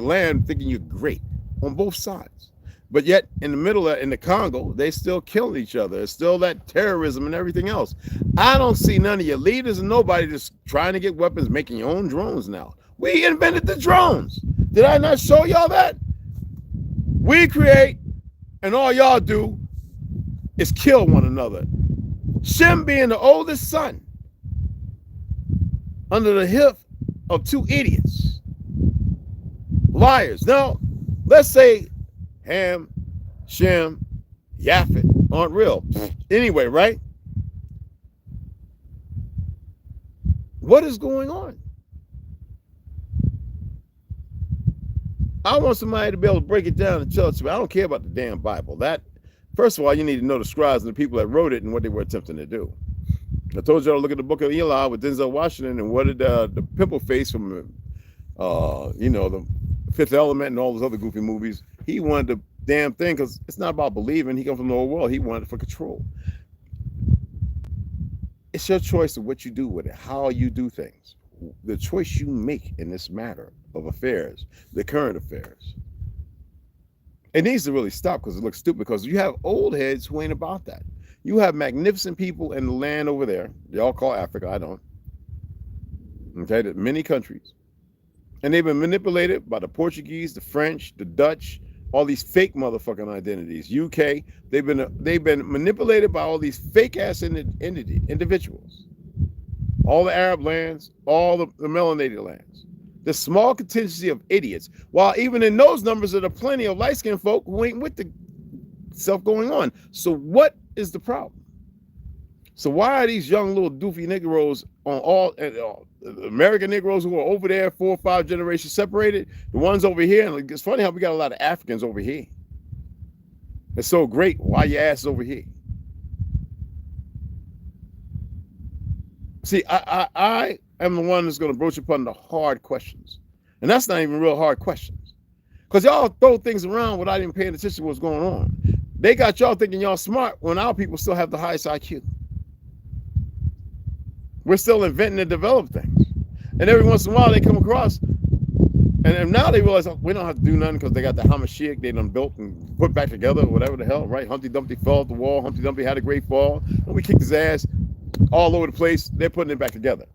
land, thinking you're great on both sides. But yet, in the middle, in the Congo, they still killing each other. It's still that terrorism and everything else. I don't see none of your leaders and nobody just trying to get weapons, making your own drones now. We invented the drones. Did I not show y'all that? We create, and all y'all do is kill one another. Shem being the oldest son under the hip of two idiots, liars. Now, let's say Ham, Shem, Yaphet aren't real. Anyway, right? What is going on? I want somebody to be able to break it down and tell it to me. I don't care about the damn Bible. That, first of all, you need to know the scribes and the people that wrote it and what they were attempting to do. I told y'all to look at the book of Eli with Denzel Washington, and what did the pimple face from, you know, the Fifth Element and all those other goofy movies. He wanted the damn thing because it's not about believing. He comes from the old world. He wanted it for control. It's your choice of what you do with it, how you do things, the choice you make in this matter of affairs, the current affairs. It needs to really stop because it looks stupid, because you have old heads who ain't about that. You have magnificent people in the land over there. They all call Africa. I don't. Okay, many countries. And they've been manipulated by the Portuguese, the French, the Dutch, all these fake motherfucking identities. UK, they've been manipulated by all these fake ass individuals. All the Arab lands, all the melanated lands. The small contingency of idiots. While even in those numbers, there are plenty of light-skinned folk who ain't with the stuff going on. So what is the problem? So why are these young little doofy Negroes on all American Negroes who are over there 4 or 5 generations separated, the ones over here? And it's funny how we got a lot of Africans over here. It's so great. Why your ass is over here? See, I am the one that's going to broach upon the hard questions. And that's not even real hard questions. Because y'all throw things around without even paying attention to what's going on. They got y'all thinking y'all smart when our people still have the highest IQ. We're still inventing and developing things. And every once in a while they come across, and now they realize, oh, we don't have to do nothing because they got the Hamashiach they done built and put back together, or whatever the hell, right? Humpty Dumpty fell off the wall. Humpty Dumpty had a great fall. And we kicked his ass all over the place. They're putting it back together.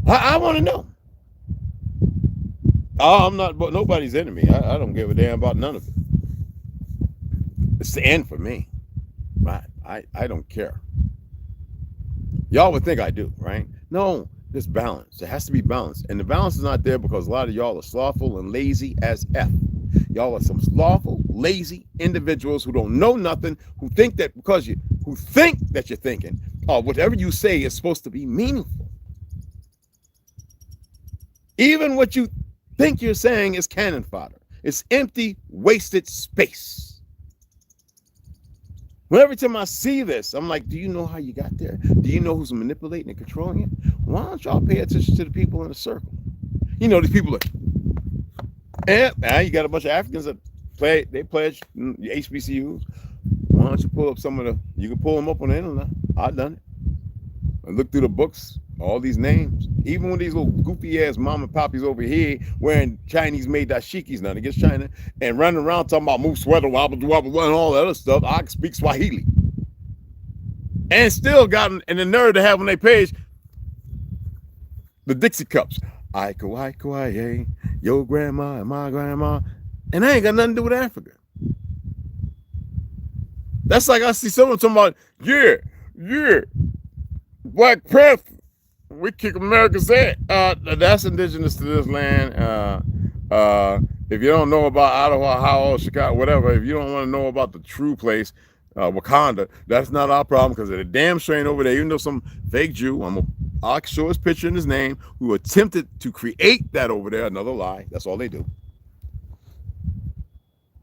I want to know. I'm not nobody's enemy. I don't give a damn about none of it. It's the end for me. Right? I don't care. Y'all would think I do, right? No, there's balance. There has to be balance. And the balance is not there because a lot of y'all are slothful and lazy as F. Y'all are some slothful, lazy individuals who don't know nothing, who think that because who think that you're thinking, or whatever you say is supposed to be meaningful. Even what you think you're saying is cannon fodder. It's empty, wasted space. Well, every time I see this, I'm like, do you know how you got there? Do you know who's manipulating and controlling it? Why don't y'all pay attention to the people in the circle? You know, these people are, and now you got a bunch of Africans that pledge HBCUs. Why don't you pull up some of you can pull them up on the internet. I've done it. And look through the books, all these names. Even when these little goofy ass mom and poppies over here wearing Chinese made dashikis, nothing against China, and running around talking about move sweater, wobble, wobble, and all that other stuff. I can speak Swahili. And still got and the nerve to have on their page the Dixie cups. Iko, your grandma and my grandma. And I ain't got nothing to do with Africa. That's like I see someone talking about, yeah, Yeah. Black Panther. We kick America's ass. That's indigenous to this land. If you don't know about Idaho, Chicago, whatever, if you don't want to know about the true place, Wakanda, that's not our problem because the damn strain over there, even though some fake Jew, I'll show his picture and his name, who attempted to create that over there, another lie. That's all they do.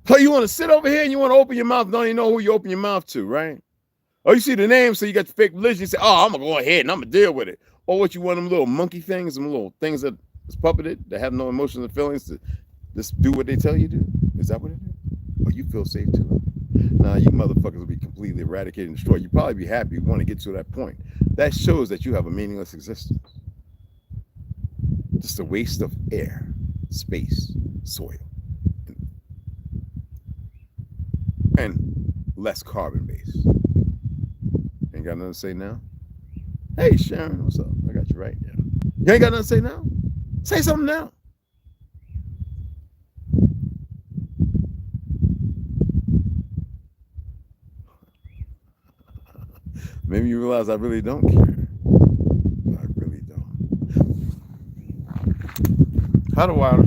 So you want to sit over here and you want to open your mouth, don't even know who you open your mouth to, right? Oh, you see the name, so you got the fake religion. You say, oh, I'm going to go ahead and I'm going to deal with it. Or what you want, them little monkey things, them little things that is puppeted, that have no emotions and feelings, to just do what they tell you to do? Is that what it is? Or you feel safe too? Nah, you motherfuckers will be completely eradicated and destroyed. You'd probably be happy you want to get to that point. That shows that you have a meaningless existence. Just a waste of air, space, soil, and less carbon base. Ain't got nothing to say now? Hey, Sharon, what's up? I got you right. Yeah. You ain't got nothing to say now? Say something now. Maybe you realize I really don't care. I really don't. How do I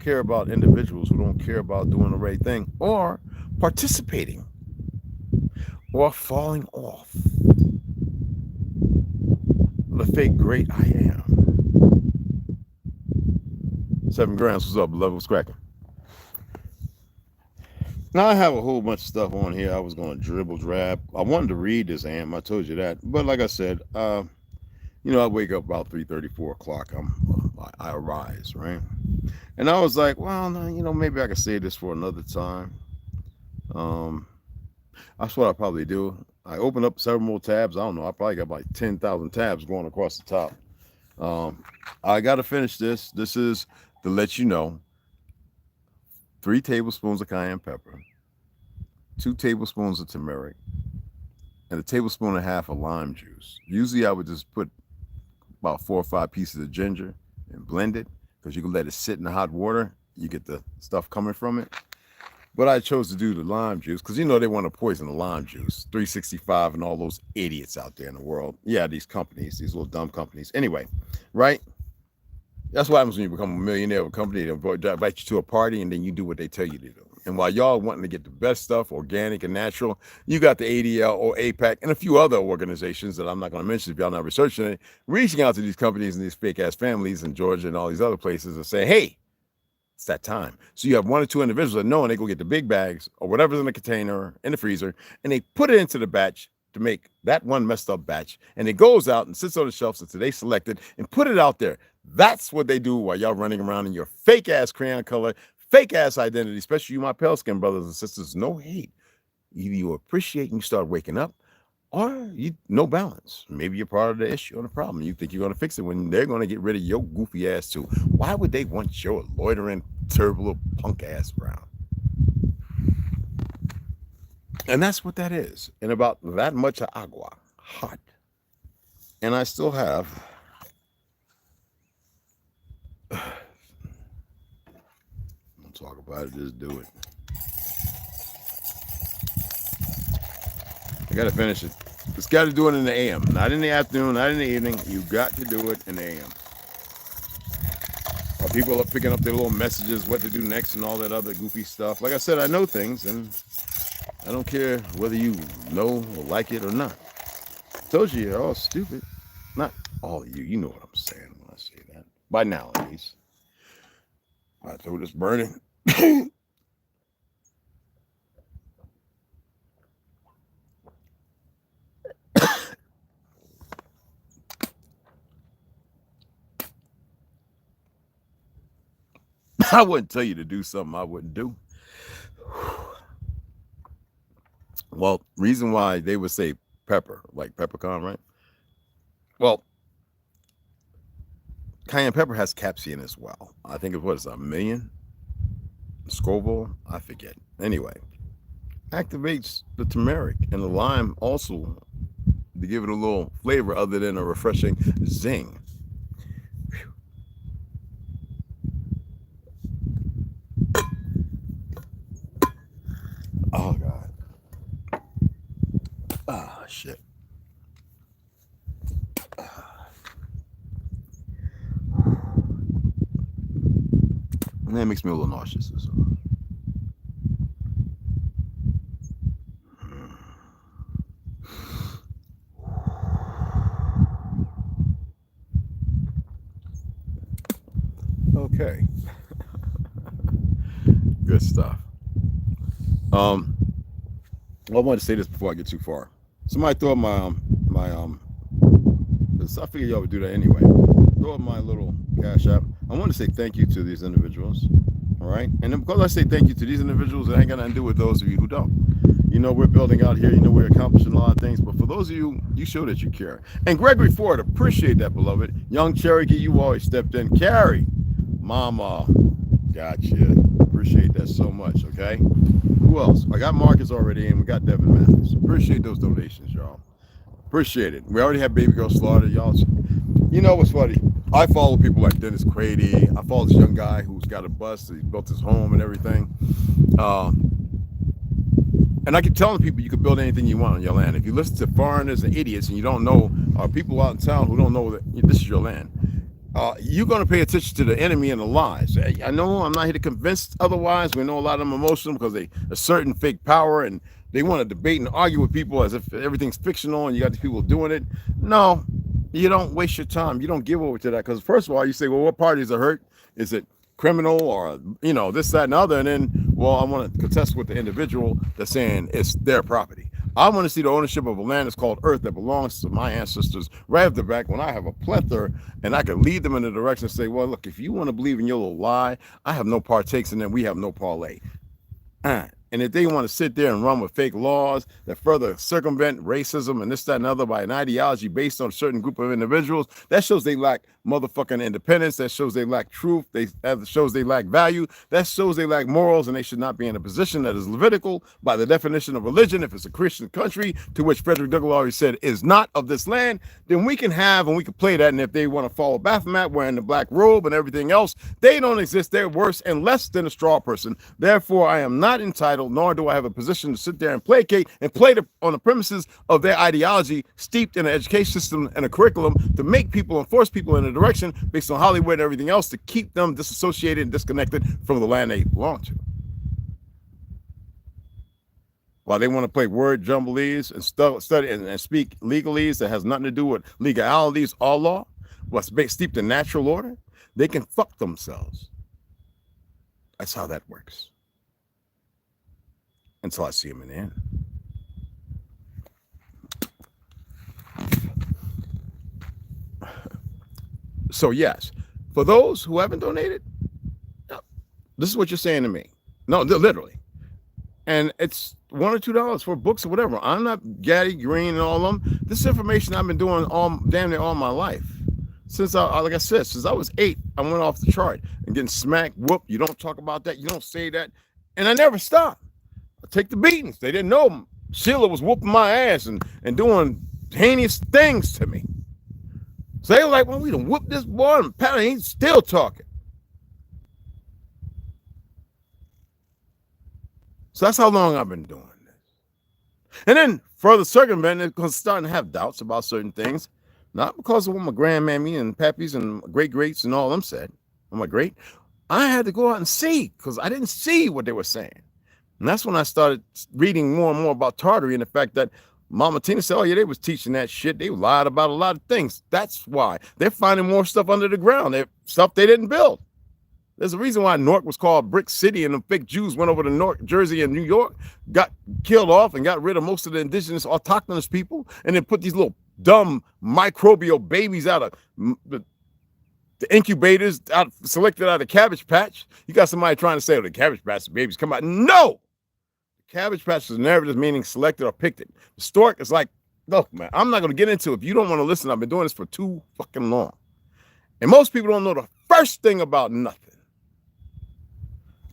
care about individuals who don't care about doing the right thing or participating or falling off the fake great I am? 7 grams, what's up? Levels cracking. Now I have a whole bunch of stuff on here. I was going to dribble drab. I wanted to read this, Am. I told you that. But like I said, I wake up about 3:30, 4 o'clock. I arise, right? And I was like, well, maybe I could save this for another time. That's what I probably do. I open up several more tabs. I don't know. I probably got like 10,000 tabs going across the top. I got to finish this. This is to let you know. 3 tablespoons of cayenne pepper, 2 tablespoons of turmeric, and a tablespoon and a half of lime juice. Usually I would just put about 4 or 5 pieces of ginger and blend it, because you can let it sit in the hot water. You get the stuff coming from it. But I chose to do the lime juice because, they want to poison the lime juice. 365 and all those idiots out there in the world. Yeah, these companies, these little dumb companies. Anyway, right? That's what happens when you become a millionaire of a company. They invite you to a party and then you do what they tell you to do. And while y'all wanting to get the best stuff, organic and natural, you got the ADL or APAC and a few other organizations that I'm not going to mention if y'all not researching it, reaching out to these companies and these fake ass families in Georgia and all these other places and say, hey, it's that time. So you have 1 or 2 individuals that know, and they go get the big bags or whatever's in the container in the freezer, and they put it into the batch to make that one messed up batch. And it goes out and sits on the shelf until they select it and put it out there. That's what they do while y'all running around in your fake ass crayon color, fake ass identity, especially you, my pale skin brothers and sisters. No hate. Either you appreciate and you start waking up, or you no balance. Maybe you're part of the issue or the problem. You think you're going to fix it when they're going to get rid of your goofy ass too. Why would they want your loitering, terrible punk ass around? And that's what that is. And about that much of agua, hot. And I still have. Don't talk about it, just do it. I got to finish it. Just got to do it in the AM. Not in the afternoon, not in the evening. You got to do it in the AM. While people are picking up their little messages, what to do next and all that other goofy stuff. Like I said, I know things, and I don't care whether you know or like it or not. I told you you're all stupid. Not all of you. You know what I'm saying when I say that. By now, at least. My throat is burning. I wouldn't tell you to do something I wouldn't do. Well, reason why they would say pepper, like peppercorn, right? Well, cayenne pepper has capsaicin as well. I think it was 1 million Scoville. I forget. Anyway, activates the turmeric and the lime also to give it a little flavor other than a refreshing zing. Oh God. Ah, shit. And that makes me a little nauseous. So. Okay. Good stuff. I wanted to say this before I get too far. Somebody throw up my I figured y'all would do that anyway. Throw up my little Cash App. I want to say thank you to these individuals. All right. And because I say thank you to these individuals, it ain't got nothing to do with those of you who don't. You know, we're building out here. You know, we're accomplishing a lot of things. But for those of you, you show that you care. And Gregory Ford, appreciate that, beloved. Young Cherokee, you always stepped in. Carrie, Mama, gotcha. Appreciate that so much, okay? Who else? I got Marcus already in. We got Devin Mathis. Appreciate those donations, y'all. Appreciate it. We already have Baby Girl Slaughter, y'all. You know what's funny? I follow people like Dennis Quaid. I follow this young guy who's got a bus. He built his home and everything. And I keep telling people you can build anything you want on your land. If you listen to foreigners and idiots and you don't know, people out in town who don't know that this is your land, you're going to pay attention to the enemy and the lies. I know I'm not here to convince otherwise. We know a lot of them emotional because they assert in fake power and they want to debate and argue with people as if everything's fictional and you got these people doing it. No, you don't waste your time. You don't give over to that because first of all, you say, well, what parties are hurt? Is it criminal or, you know, this, that, and other? And then, well, I want to contest with the individual that's saying it's their property. I want to see the ownership of a land that's called Earth that belongs to my ancestors right at the back when I have a plethora and I can lead them in the direction and say, well, look, if you want to believe in your little lie, I have no partakes in them. We have no parlay. And if they want to sit there and run with fake laws that further circumvent racism and this, that, and other by an ideology based on a certain group of individuals, that shows they lack motherfucking independence. That shows they lack truth. That shows they lack value. That shows they lack morals, and they should not be in a position that is Levitical by the definition of religion. If it's a Christian country, to which Frederick Douglass already said is not of this land, then we can have and we can play that. And if they want to follow Baphomet wearing the black robe and everything else, they don't exist. They're worse and less than a straw person. Therefore, I am not entitled, nor do I have a position to sit there and placate and play on the premises of their ideology steeped in an education system and a curriculum to make people and force people in a direction based on Hollywood and everything else to keep them disassociated and disconnected from the land they belong to. While they want to play word jumblies and study and speak legalese that has nothing to do with legalities or law, what's steeped in natural order, they can fuck themselves. That's how that works. Until I see them in the end. So yes, for those who haven't donated, this is what you're saying to me. No, literally. And it's $1 or $2 for books or whatever. I'm not Gaddy Green and all of them. This information I've been doing damn near all my life. Since like I said, since I was 8, I went off the chart and getting smacked, whooped. You don't talk about that. You don't say that. And I never stopped. I take the beatings. They didn't know Sheila was whooping my ass and doing heinous things to me. So they were like, well, we done whooped this boy and Pat ain't still talking. So that's how long I've been doing this. And then further circumventing, because starting to have doubts about certain things, not because of what my grandmammy and pappies and great-greats and all them said. I'm like, great. I had to go out and see because I didn't see what they were saying. And that's when I started reading more and more about Tartary and the fact that Mama Tina said, oh, yeah, they was teaching that shit. They lied about a lot of things. That's why. They're finding more stuff under the ground. They're stuff they didn't build. There's a reason why Newark was called Brick City and the fake Jews went over to North Jersey and New York, got killed off and got rid of most of the indigenous autochthonous people and then put these little dumb microbial babies out of the incubators selected out of Cabbage Patch. You got somebody trying to say, oh, the Cabbage Patch babies come out. No! Cabbage Patch is narrative meaning selected or picked it. The stork is like, look, man, I'm not going to get into it. If you don't want to listen, I've been doing this for too fucking long. And most people don't know the first thing about nothing.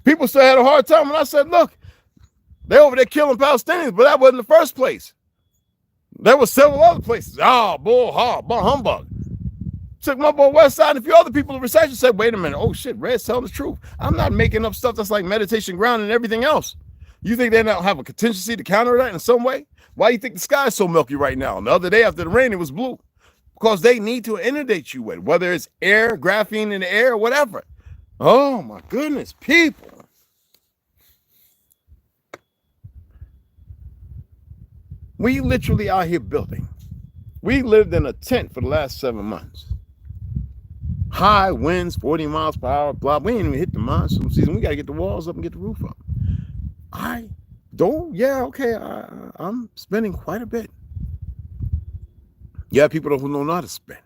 People still had a hard time when I said, look, they're over there killing Palestinians, but that wasn't the first place. There were several other places. Bull humbug. Took my boy West Side and a few other people in recession said, wait a minute, oh shit, Red's telling the truth. I'm not making up stuff that's like meditation ground and everything else. You think they don't have a contingency to counter that in some way? Why do you think the sky is so milky right now? And the other day after the rain, it was blue. Because they need to inundate you with, whether it's air, graphene in the air, or whatever. Oh my goodness, people. We literally out here building. We lived in a tent for the last 7 months. High winds, 40 miles per hour, blah. We ain't even hit the monsoon season. We got to get the walls up and get the roof up. I'm spending quite a bit. Yeah, people who don't know how to spend.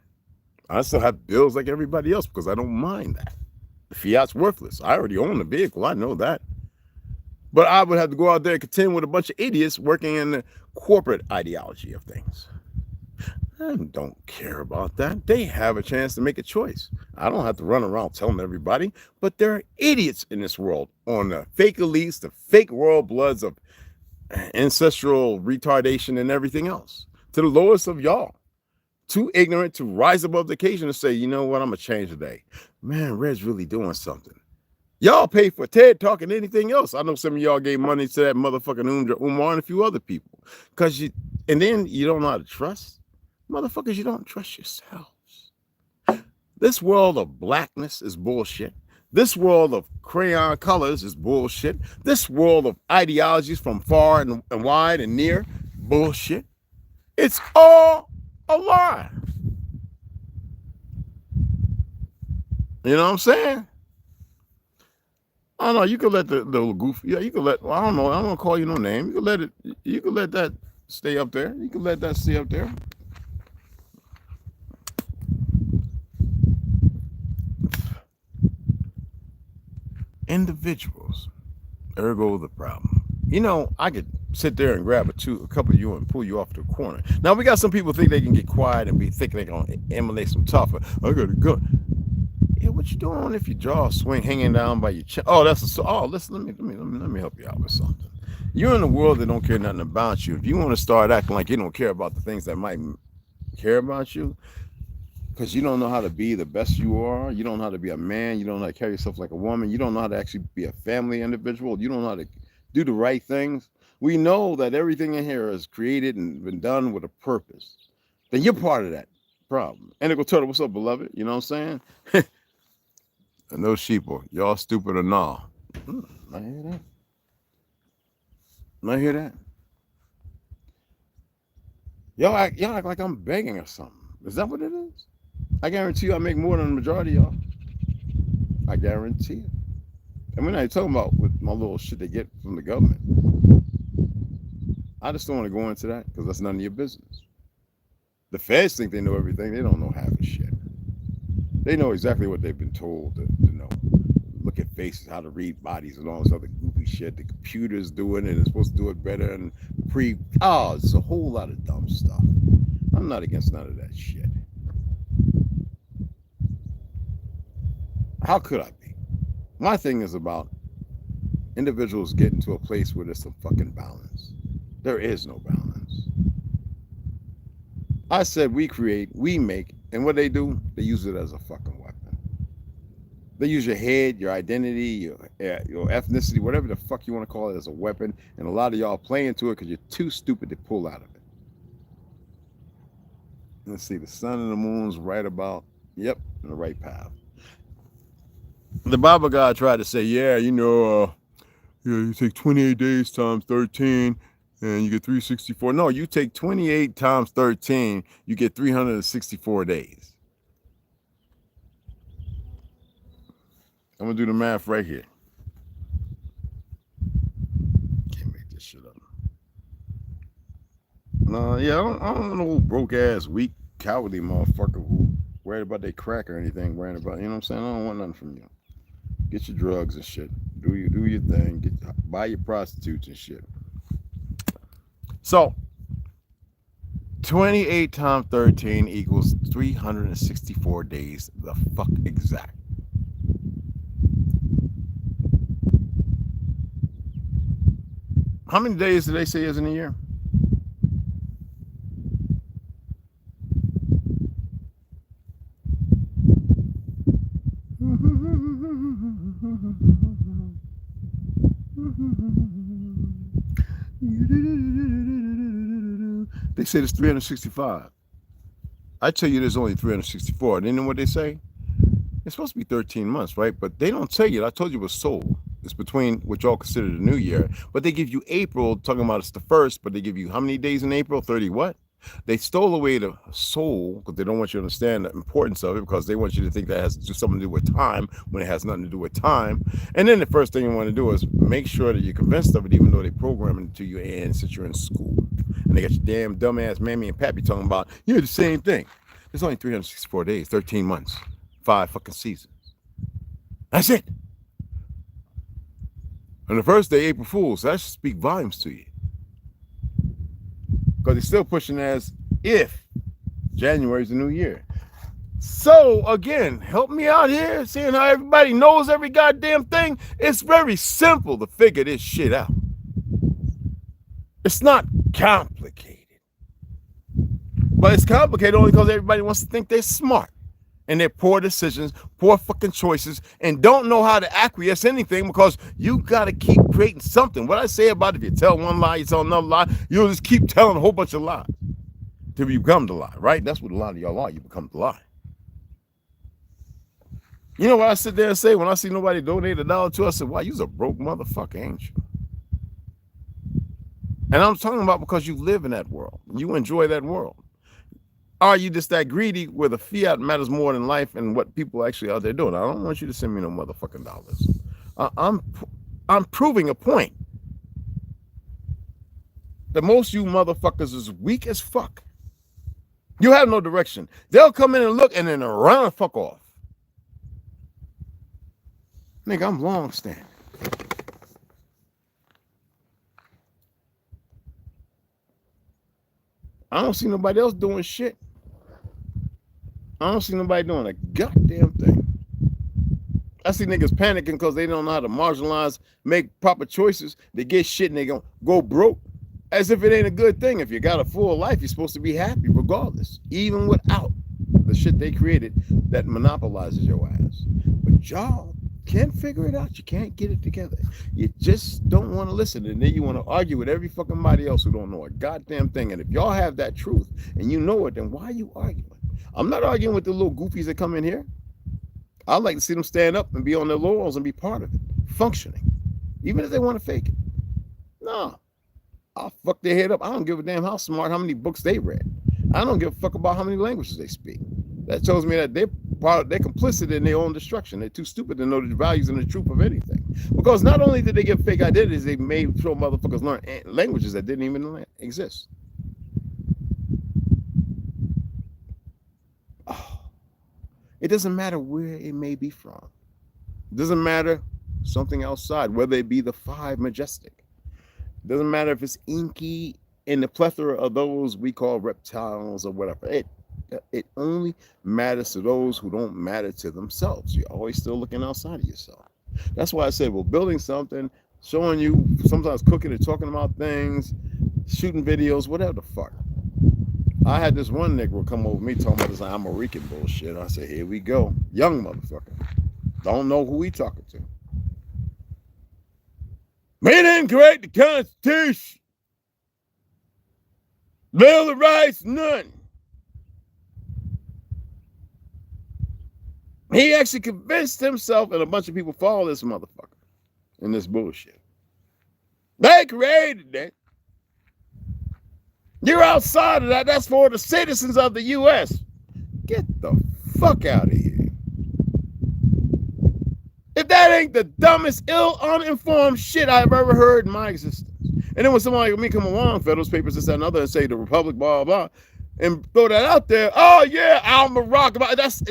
I still have bills like everybody else because I don't mind that. The fiat's worthless. I already own the vehicle. I know that. But I would have to go out there and contend with a bunch of idiots working in the corporate ideology of things. I don't care about that. They have a chance to make a choice. I don't have to run around telling everybody, but there are idiots in this world on the fake elites, the fake royal bloods of ancestral retardation and everything else. To the lowest of y'all. Too ignorant to rise above the occasion and say, you know what, I'm going to change today. Man, Red's really doing something. Y'all pay for TED Talk and anything else. I know some of y'all gave money to that motherfucking Umar and a few other people. And then you don't know how to trust. Motherfuckers, you don't trust yourselves. This world of blackness is bullshit. This world of crayon colors is bullshit. This world of ideologies from far and wide and near, bullshit. It's all a lie. You know what I'm saying? I don't know. You could let the little goofy. Yeah, you could let. Well, I don't know. I don't want to call you no name. You could let it. You could let that stay up there. You could let that stay up there. Individuals, ergo the problem. You know, I could sit there and grab a couple of you and pull you off to a corner. Now we got some people think they can get quiet and be thinking they're gonna emanate some tougher. I got a gun. Yeah, what you doing if your jaw swing hanging down by your chest? Oh, listen, let me help you out with something. You're in a world that don't care nothing about you. If you want to start acting like you don't care about the things that might care about you, because you don't know how to be the best you are, you don't know how to be a man, you don't know how to carry yourself like a woman, you don't know how to actually be a family individual, you don't know how to do the right things. We know that everything in here is created and been done with a purpose. Then you're part of that problem. Indigo Turtle, what's up, beloved? You know what I'm saying? And those sheeple, y'all stupid or nah? I hear that. I hear that. Y'all act like I'm begging or something. Is that what it is? I guarantee you I make more than the majority of y'all. I guarantee it. And we're not even talking about with my little shit they get from the government. I just don't want to go into that because that's none of your business. The feds think they know everything. They don't know half the shit. They know exactly what they've been told to know. Look at faces, how to read bodies, and all this other goofy shit. The computer's doing it. It's supposed to do it better. And it's a whole lot of dumb stuff. I'm not against none of that shit. How could I be? My thing is about individuals getting to a place where there's some fucking balance. There is no balance. I said we create, we make, and what they do, they use it as a fucking weapon. They use your head, your identity, your ethnicity, whatever the fuck you want to call it, as a weapon. And a lot of y'all play into it because you're too stupid to pull out of it. Let's see, the sun and the moon's right about, in the right path. The Bible guy tried to say, you take 28 days times 13 and you get 364. No, you take 28 times 13, you get 364 days. I'm going to do the math right here. Can't make this shit up. No, I don't know, broke ass, weak, cowardly motherfucker who worried about their crack or anything, worried about, you know what I'm saying? I don't want nothing from you. Get your drugs and shit. Do your thing. Buy your prostitutes and shit. So, 28 times 13 equals 364 days. The fuck exact. How many days do they say is in a year? They say there's 365. I tell you there's only 364. And you know what they say? It's supposed to be 13 months, right? But they don't tell you. I told you it was soul. It's between what y'all consider the new year. But they give you April, talking about it's the first, but they give you how many days in April? 30 what? They stole away the soul because they don't want you to understand the importance of it, because they want you to think that has to do something to do with time when it has nothing to do with time. And then the first thing you want to do is make sure that you're convinced of it, even though they program it to you and since you're in school. And they got your damn dumbass mammy and pappy talking about, you're the same thing. There's only 364 days, 13 months, 5 fucking seasons. That's it. And the first day, April Fool's, so that should speak volumes to you. Because they're still pushing as if January is the new year. So, again, help me out here, seeing how everybody knows every goddamn thing. It's very simple to figure this shit out. It's not complicated. But it's complicated only because everybody wants to think they're smart. And their poor decisions, poor fucking choices, and don't know how to acquiesce anything, because you got to keep creating something. What I say about if you tell one lie, you tell another lie, you'll just keep telling a whole bunch of lies till you become the lie, right? That's what a lot of y'all are. You become the lie. You know what I sit there and say when I see nobody donate $1 to us? I said, wow, you's a broke motherfucker, ain't you? And I'm talking about because you live in that world. You enjoy that world. Are you just that greedy where the fiat matters more than life and what people actually out there doing? I don't want you to send me no motherfucking dollars. I'm proving a point. The most you motherfuckers is weak as fuck. You have no direction. They'll come in and look and then run and fuck off. Nigga, I'm long standing. I don't see nobody else doing shit. I don't see nobody doing a goddamn thing. I see niggas panicking because they don't know how to marginalize, make proper choices. They get shit and they gonna go broke. As if it ain't a good thing. If you got a full life, you're supposed to be happy regardless, even without the shit they created that monopolizes your ass. But y'all can't figure it out. You can't get it together. You just don't want to listen. And then you want to argue with every fucking body else who don't know a goddamn thing. And if y'all have that truth and you know it, then why are you arguing? I'm not arguing with the little goofies that come in here. I'd like to see them stand up and be on their laurels and be part of it, functioning, even if they want to fake it. No, I'll fuck their head up. I don't give a damn how smart, how many books they read. I don't give a fuck about how many languages they speak. That shows me that they're complicit in their own destruction. They're too stupid to know the values and the truth of anything. Because not only did they get fake identities, they made sure motherfuckers learn languages that didn't even exist. It doesn't matter where it may be from. It doesn't matter something outside, whether it be the 5 majestic. It doesn't matter if it's inky in the plethora of those we call reptiles or whatever. It only matters to those who don't matter to themselves. You're always still looking outside of yourself. That's why I said, well, building something, showing you, sometimes cooking and talking about things, shooting videos, whatever the fuck. I had this one nigga come over me talking about this American bullshit. I said, here we go. Young motherfucker. Don't know who he talking to. We didn't create the Constitution. Bill of Rights, none. He actually convinced himself and a bunch of people follow this motherfucker in this bullshit. They created that. You're outside of that. That's for the citizens of the U.S. Get the fuck out of here. If that ain't the dumbest, uninformed shit I've ever heard in my existence. And then when somebody like me come along, Federalist Papers, this, that, and other, and say the Republic, blah, blah, blah, and throw that out there, oh, yeah, Al Morocco.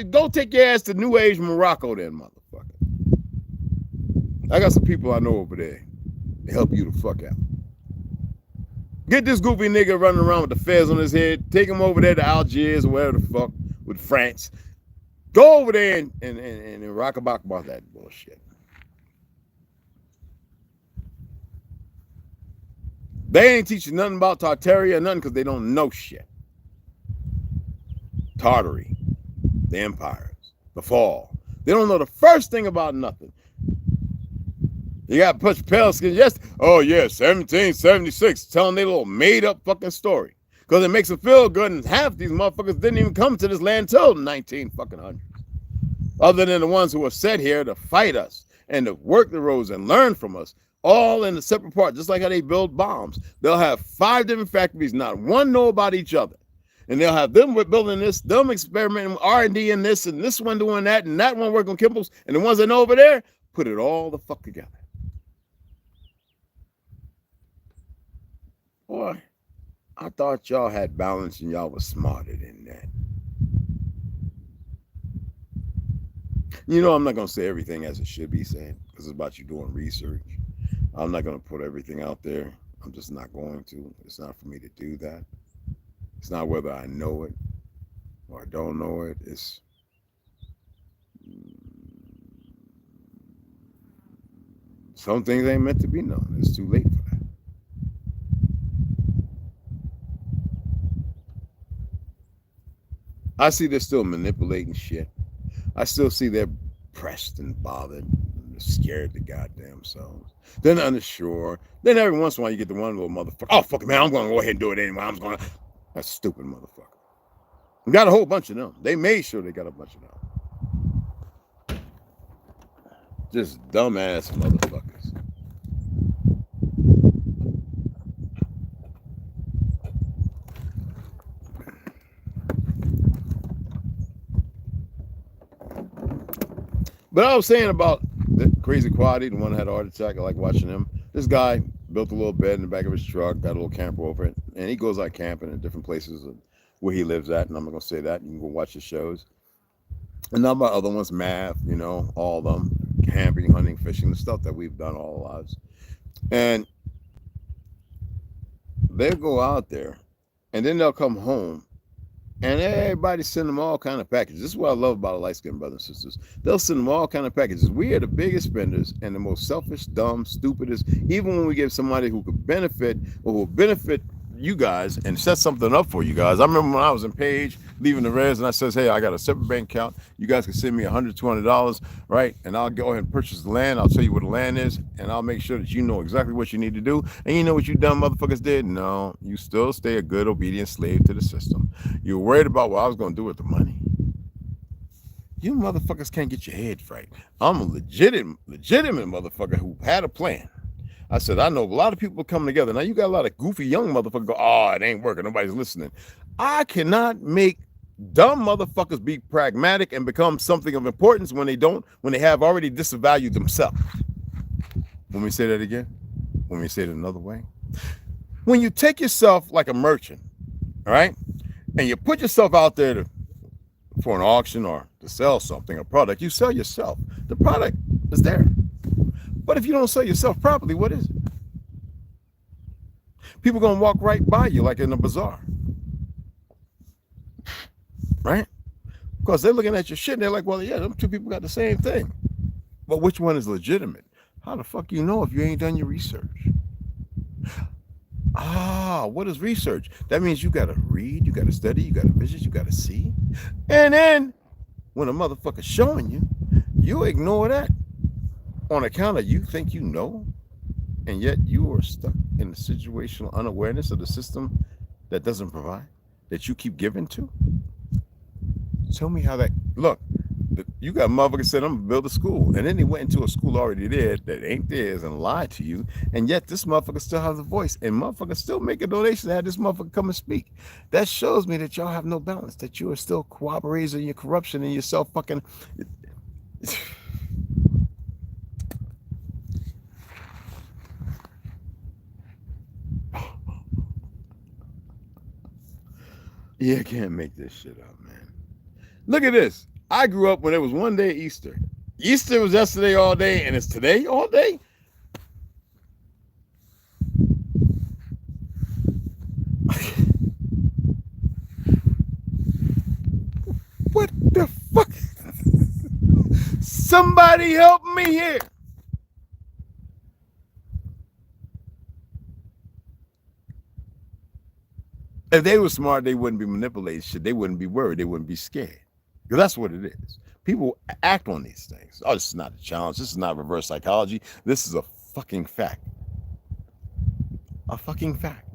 Go take your ass to New Age Morocco then, motherfucker. I got some people I know over there to help you the fuck out. Get this goofy nigga running around with the fez on his head. Take him over there to Algiers or whatever the fuck with France. Go over there and rock about that bullshit. They ain't teaching nothing about Tartaria or nothing because they don't know shit. Tartary, the empires, the fall. They don't know the first thing about nothing. You got to push pale skin. Yes. Oh, yeah, 1776. Telling their little made-up fucking story. Because it makes them feel good, and half these motherfuckers didn't even come to this land till the 1900s. other than the ones who are set here to fight us and to work the roads and learn from us, all in a separate part, just like how they build bombs. They'll have 5 different factories, not one know about each other. And they'll have them building this, them experimenting R&D in this, and this one doing that, and that one working on chemicals, and the ones that know over there, put it all the fuck together. Boy, I thought y'all had balance and y'all was smarter than that. You know, I'm not going to say everything as it should be said, because it's about you doing research. I'm not going to put everything out there. I'm just not going to. It's not for me to do that. It's not whether I know it or I don't know it. It's some things ain't meant to be known. It's too late for that. I see they're still manipulating shit. I still see they're pressed and bothered, and scared to goddamn selves. They're not unsure. Then every once in a while you get the one little motherfucker. Oh, fuck it, man, I'm going to go ahead and do it anyway. I'm going to. That stupid motherfucker. We got a whole bunch of them. They made sure they got a bunch of them. Just dumbass motherfuckers. But I was saying about the crazy quality, the one that had a heart attack. I like watching him. This guy built a little bed in the back of his truck, got a little camper over it, and he goes out camping in different places where he lives at, and I'm not going to say that. You can go watch the shows. And not about other ones, math, you know, all of them, camping, hunting, fishing, the stuff that we've done all our lives. And they'll go out there, and then they'll come home, and everybody send them all kind of packages. This is what I love about our light-skinned brothers and sisters. They'll send them all kind of packages. We are the biggest spenders and the most selfish, dumb, stupidest. Even when we give somebody who could benefit or will benefit you guys and set something up for you guys. I remember when I was in Page, leaving the res, and I says, hey, I got a separate bank account. You guys can send me $100, $200, right? And I'll go ahead and purchase the land. I'll tell you what the land is, and I'll make sure that you know exactly what you need to do. And you know what you dumb motherfuckers did? No, you still stay a good, obedient slave to the system. You're worried about what I was going to do with the money. You motherfuckers can't get your head right. I'm a legitimate motherfucker who had a plan. I said, I know a lot of people coming together. Now, you got a lot of goofy young motherfuckers go, oh, it ain't working. Nobody's listening. I cannot make dumb motherfuckers be pragmatic and become something of importance when they have already disvalued themselves. Let me say that again. Let me say it another way. When you take yourself like a merchant, all right, and you put yourself out there for an auction or to sell something, a product, you sell yourself. The product is there. But if you don't sell yourself properly, what is it? People gonna walk right by you like in a bazaar, right? Because they're looking at your shit and they're like, well, yeah, them two people got the same thing. But which one is legitimate? How the fuck you know if you ain't done your research? Ah, what is research? That means you gotta read, you gotta study, you gotta visit, you gotta see. And then when a motherfucker's showing you, you ignore that. On account of you think you know, and yet you are stuck in the situational unawareness of the system that doesn't provide, that you keep giving to. Tell me how that, look, you got motherfuckers said, I'm gonna build a school, and then they went into a school already there that ain't theirs and lied to you, and yet this motherfucker still has a voice, and motherfuckers still make a donation to have this motherfucker come and speak. That shows me that y'all have no balance, that you are still cooperating in your corruption and yourself fucking... Yeah, I can't make this shit up, man. Look at this. I grew up when it was one day Easter. Easter was yesterday all day, and it's today all day? What the fuck? Somebody help me here. If they were smart, they wouldn't be manipulated shit. They wouldn't be worried. They wouldn't be scared. Because that's what it is. People act on these things. Oh, this is not a challenge. This is not reverse psychology. This is a fucking fact. A fucking fact.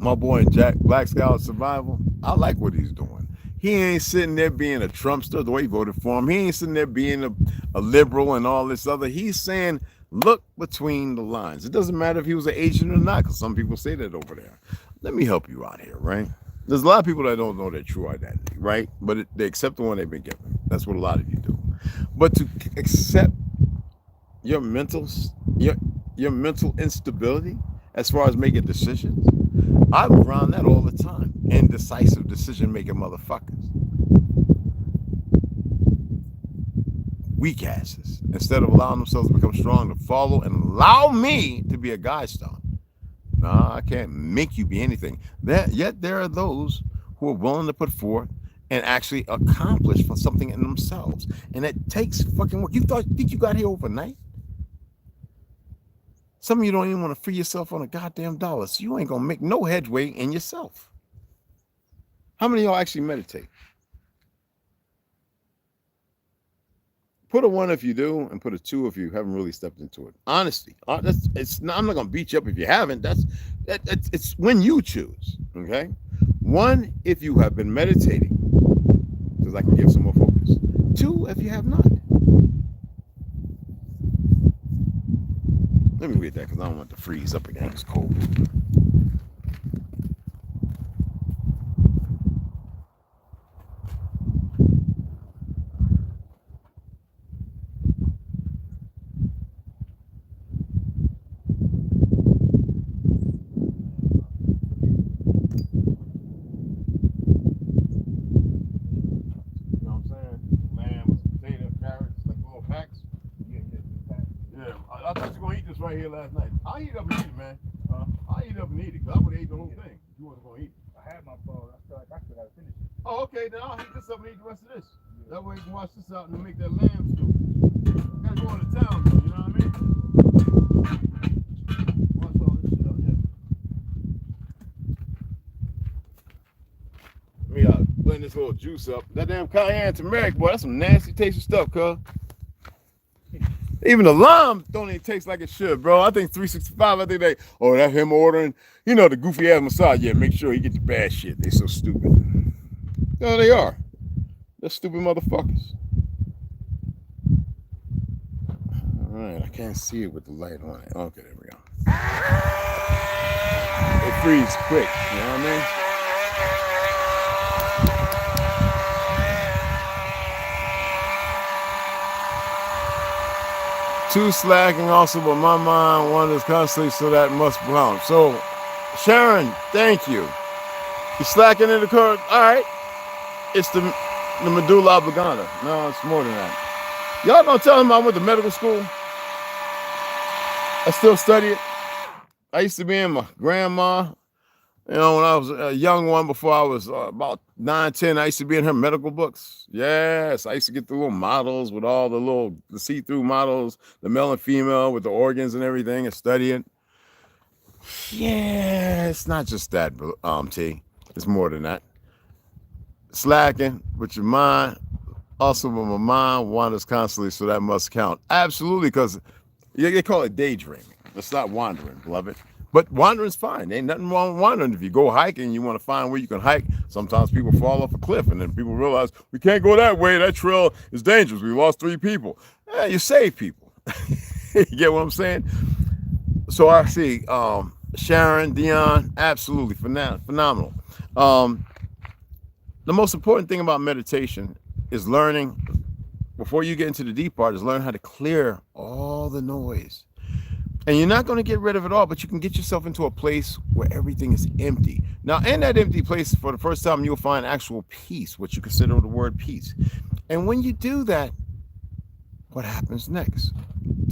my boy Jack Black Scout Survival, I like what he's doing. He ain't sitting there being a Trumpster the way he voted for him. He ain't sitting there being a liberal and all this other. He's saying, look between the lines. It doesn't matter if he was an agent or not, because some people say that over there. Let me help you out here, right? There's a lot of people that don't know their true identity, right? But they accept the one they've been given. That's what a lot of you do. But to accept your mental instability as far as making decisions, I'm around that all the time. Indecisive decision-making motherfuckers. Weak asses. Instead of allowing themselves to become strong, to follow and allow me to be a guide star. No, I can't make you be anything. Yet there are those who are willing to put forth and actually accomplish for something in themselves. And it takes fucking work. Think you got here overnight? Some of you don't even want to free yourself on a goddamn dollar, so you ain't gonna make no headway in yourself. How many of y'all actually meditate? Put a 1 if you do, and put a 2 if you haven't really stepped into it. Honesty. I'm not gonna beat you up if you haven't. It's when you choose. Okay. 1 if you have been meditating, because I can give some more focus. 2 if you have not. Let me read that because I don't want to freeze up again. It's cold. Right here last night. I'll eat up and eat it, man. I'll eat up and eat it, because I would have ate the whole thing. You wasn't going to eat it. I had my bowl. I feel like I could have finished it. Oh, okay. Then I'll heat this up and eat the rest of this. Yeah. That way you can wash this out and make that lamb stew. Gotta go into town, though, you know what I mean? Wash all this shit up, yeah. Let me blend this little juice up. That damn cayenne turmeric, boy, that's some nasty tasty stuff, cuz. Even the lime don't even taste like it should, bro. I think 365, I think that's him ordering, the goofy ass massage. Yeah, make sure he gets the bad shit. They so stupid. No, they are. They're stupid motherfuckers. All right, I can't see it with the light on it. Okay, there we go. It freezes quick, you know what I mean? Too slacking also, but my mind wanders constantly, so that must belong. So, Sharon, thank you. You slacking in the car? All right. It's the medulla oblongata. No, it's more than that. Y'all gonna tell him I went to medical school? I still study it. I used to be in my grandma. When I was a young one, before I was about 9, 10, I used to be in her medical books. Yes, I used to get the little models with all the see-through models, the male and female with the organs and everything, and study it. Yeah, it's not just that, T. It's more than that. Slacking with your mind, also with my mind wanders constantly, so that must count. Absolutely, because they call it daydreaming. It's not wandering, beloved. But wandering's fine. Ain't nothing wrong with wandering. If you go hiking, you want to find where you can hike. Sometimes people fall off a cliff, and then people realize, we can't go that way. That trail is dangerous. We lost 3 people. Yeah, you save people. You get what I'm saying? So I see Sharon, Dion, absolutely phenomenal. The most important thing about meditation is learning, before you get into the deep part, is learn how to clear all the noise. And you're not going to get rid of it all, but you can get yourself into a place where everything is empty. Now, in that empty place, for the first time, you'll find actual peace, what you consider the word peace. And when you do that, what happens next?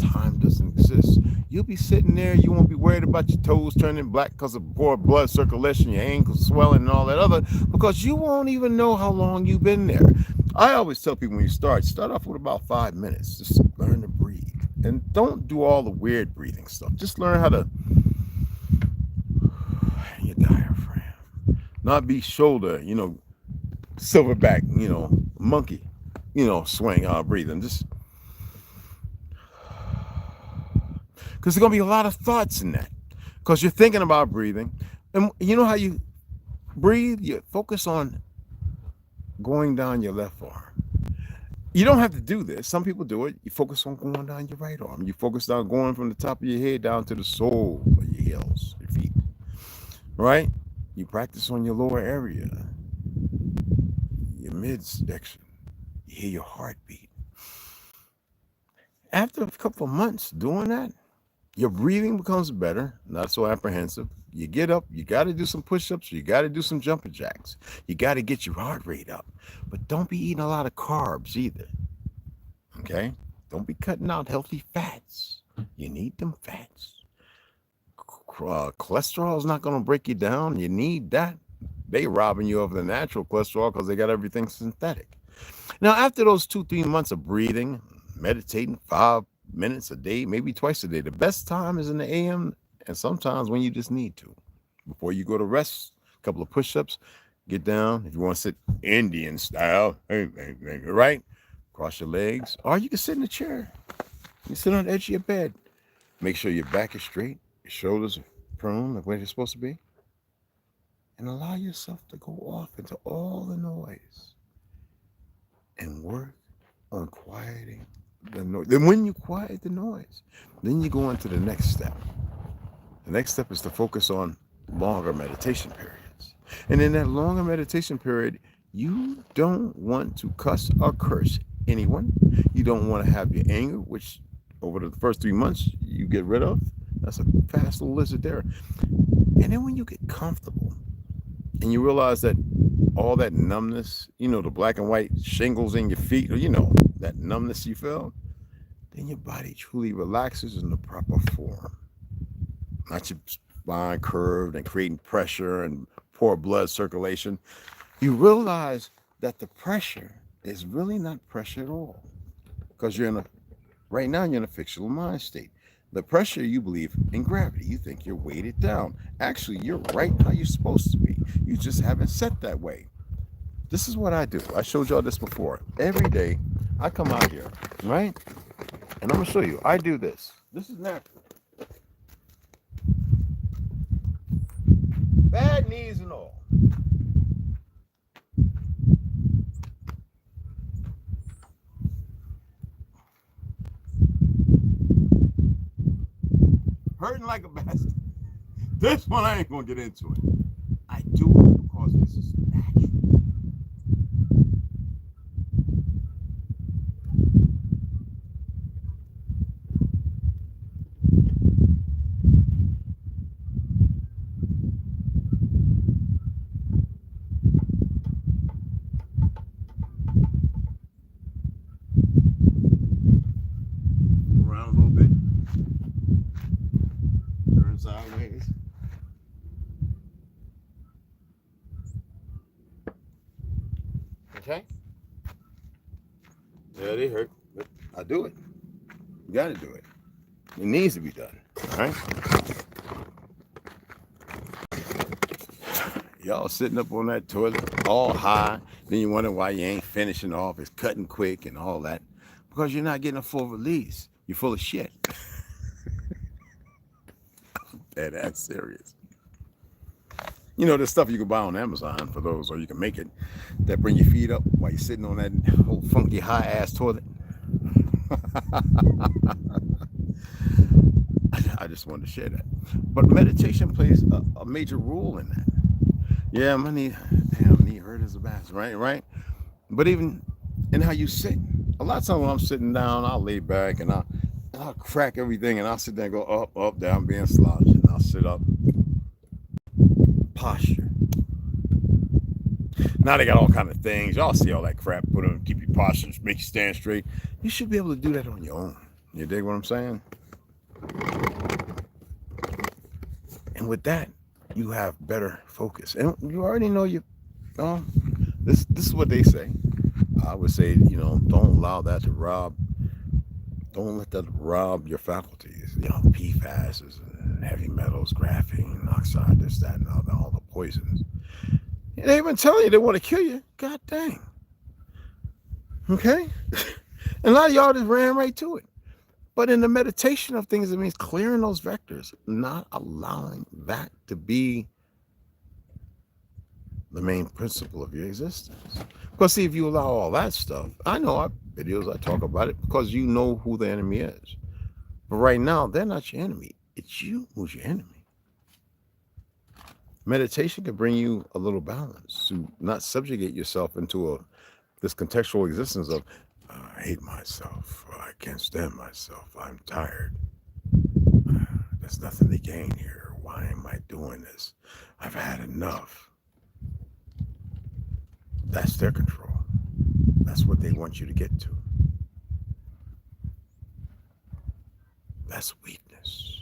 Time doesn't exist. You'll be sitting there. You won't be worried about your toes turning black because of poor blood circulation, your ankles swelling and all that other, because you won't even know how long you've been there. I always tell people when you start off with about 5 minutes. Just learn to breathe. And don't do all the weird breathing stuff. Just learn how to your diaphragm. Not be shoulder, silverback, monkey, swing breathing. Just because there's gonna be a lot of thoughts in that. Because you're thinking about breathing. And you know how you breathe? You focus on going down your left arm. You don't have to do this. Some people do it. You focus on going down your right arm. You focus on going from the top of your head down to the sole of your heels, your feet. Right? You practice on your lower area, your midsection. You hear your heartbeat. After a couple of months doing that, your breathing becomes better, not so apprehensive. You get up, you got to do some push-ups, you got to do some jumping jacks. You got to get your heart rate up. But don't be eating a lot of carbs either. Okay? Don't be cutting out healthy fats. You need them fats. Cholesterol is not going to break you down. You need that. They robbing you of the natural cholesterol because they got everything synthetic. Now, after those 2-3 months of breathing, meditating 5 minutes a day, maybe twice a day, the best time is in the AM, and sometimes when you just need to. Before you go to rest, a couple of push-ups, get down. If you want to sit Indian style, right? Cross your legs. Or you can sit in a chair. You sit on the edge of your bed. Make sure your back is straight, your shoulders are prone like where they're supposed to be. And allow yourself to go off into all the noise and work on quieting the noise. Then when you quiet the noise, then you go on to the next step. The next step is to focus on longer meditation periods. And in that longer meditation period, you don't want to cuss or curse anyone. You don't want to have your anger, which over the first 3 months you get rid of. That's a fast little lizard there. And then when you get comfortable and you realize that all that numbness, you know, the black and white shingles in your feet, or you know, that numbness you feel, then your body truly relaxes in the proper form. Not your spine curved and creating pressure and poor blood circulation. You realize that the pressure is really not pressure at all, because right now you're in a fictional mind state. The pressure, you believe in gravity. You think you're weighted down. Actually, you're right how you're supposed to be. You just haven't set that way. This is what I do. I showed y'all this before. Every day I come out here, right? And I'm gonna show you. I do this. This is natural. Bad knees and all. Hurting like a bastard. This one I ain't gonna get into it. I do it because this is natural. Around a little bit. Turn sideways. Okay? Yeah, they hurt, but I do it. You gotta do it. It needs to be done. All right? Y'all sitting up on that toilet all high, then you wonder why you ain't finishing off. It's cutting quick and all that. Because you're not getting a full release. You're full of shit. That's serious. You know, there's stuff you can buy on Amazon for those, or you can make it, that bring your feet up while you're sitting on that old funky high ass toilet. I just wanted to share that. But meditation plays a major role in that. Yeah, my knee hurt as a bastard, right? But even in how you sit, a lot of times when I'm sitting down, I'll lay back and I'll crack everything and I'll sit there and go up, down, being slouched, and I'll sit up. Posture. Now they got all kind of things. Y'all see all that crap. Put on, keep your posture, make you stand straight. You should be able to do that on your own. You dig what I'm saying? And with that, you have better focus. And you already know this is what they say. I would say, don't allow that to rob. Don't let that rob your faculties. PFAS, and heavy metals, graphene, oxide, this, that, and all the poisons. They even telling you they want to kill you. God dang. Okay? And a lot of y'all just ran right to it. But in the meditation of things, it means clearing those vectors, not allowing that to be the main principle of your existence. Because see, if you allow all that stuff, I know our videos, I talk about it because you know who the enemy is. But right now, they're not your enemy. It's you who's your enemy. Meditation can bring you a little balance to not subjugate yourself into this contextual existence of, I hate myself, I can't stand myself, I'm tired. There's nothing to gain here. Why am I doing this? I've had enough. That's their control. That's what they want you to get to. That's weakness.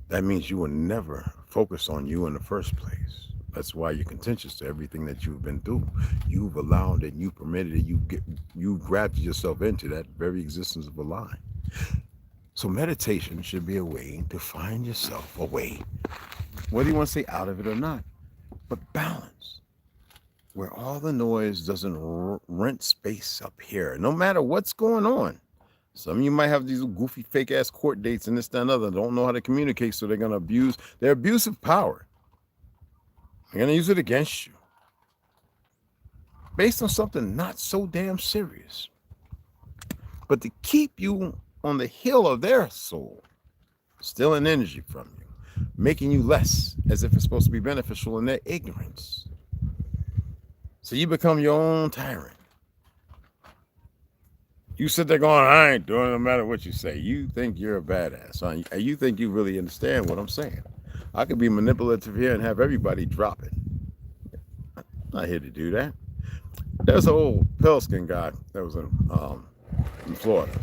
That means you will never focus on you in the first place. That's why you're contentious to everything that you've been through. You've allowed it, you permitted it, you grabbed yourself into that very existence of a lie. So meditation should be a way to find yourself a way, whether you want to say out of it or not, but balance, where all the noise doesn't rent space up here, no matter what's going on. Some of you might have these goofy fake ass court dates and this, that, and other, don't know how to communicate, so they're going to abuse their abusive power. They're going to use it against you based on something not so damn serious, but to keep you on the hill of their soul, stealing energy from you, making you less as if it's supposed to be beneficial in their ignorance. So you become your own tyrant. You sit there going, I ain't doing it no matter what you say. You think you're a badass, huh? You think you really understand what I'm saying. I could be manipulative here and have everybody drop it. I'm not here to do that. There's an old pale skin guy that was in Florida.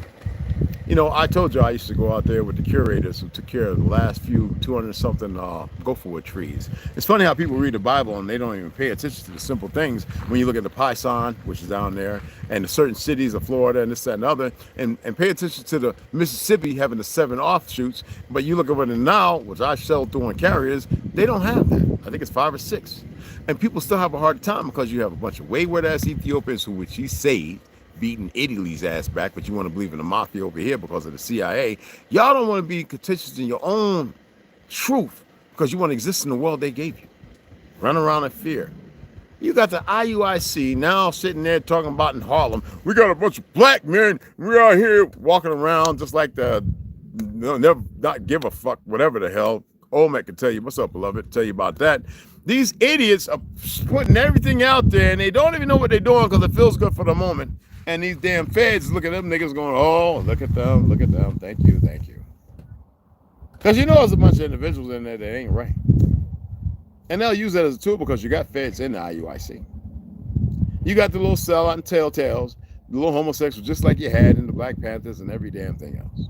You know, I told you I used to go out there with the curators who took care of the last few 200-something gopherwood trees. It's funny how people read the Bible and they don't even pay attention to the simple things. When you look at the Pison, which is down there, and the certain cities of Florida and this, that, and other, and pay attention to the Mississippi having the 7 offshoots, but you look over the Nile, which I sell through on carriers, they don't have that. I think it's 5 or 6. And people still have a hard time because you have a bunch of wayward-ass Ethiopians who, which he saved, beating Italy's ass back, but you want to believe in the mafia over here because of the CIA. Y'all don't want to be contentious in your own truth because you want to exist in the world they gave you. Run around in fear. You got the IUIC now sitting there talking about in Harlem, we got a bunch of black men, we're out here walking around just like the never not give a fuck, whatever the hell. Olmec can tell you, what's up, beloved, tell you about that. These idiots are putting everything out there and they don't even know what they're doing because it feels good for the moment. And these damn feds look at them niggas going, oh, look at them, thank you, thank you. Because you know there's a bunch of individuals in there that ain't right. And they'll use that as a tool because you got feds in the IUIC. You got the little sellout and telltales, the little homosexuals, just like you had in the Black Panthers and every damn thing else.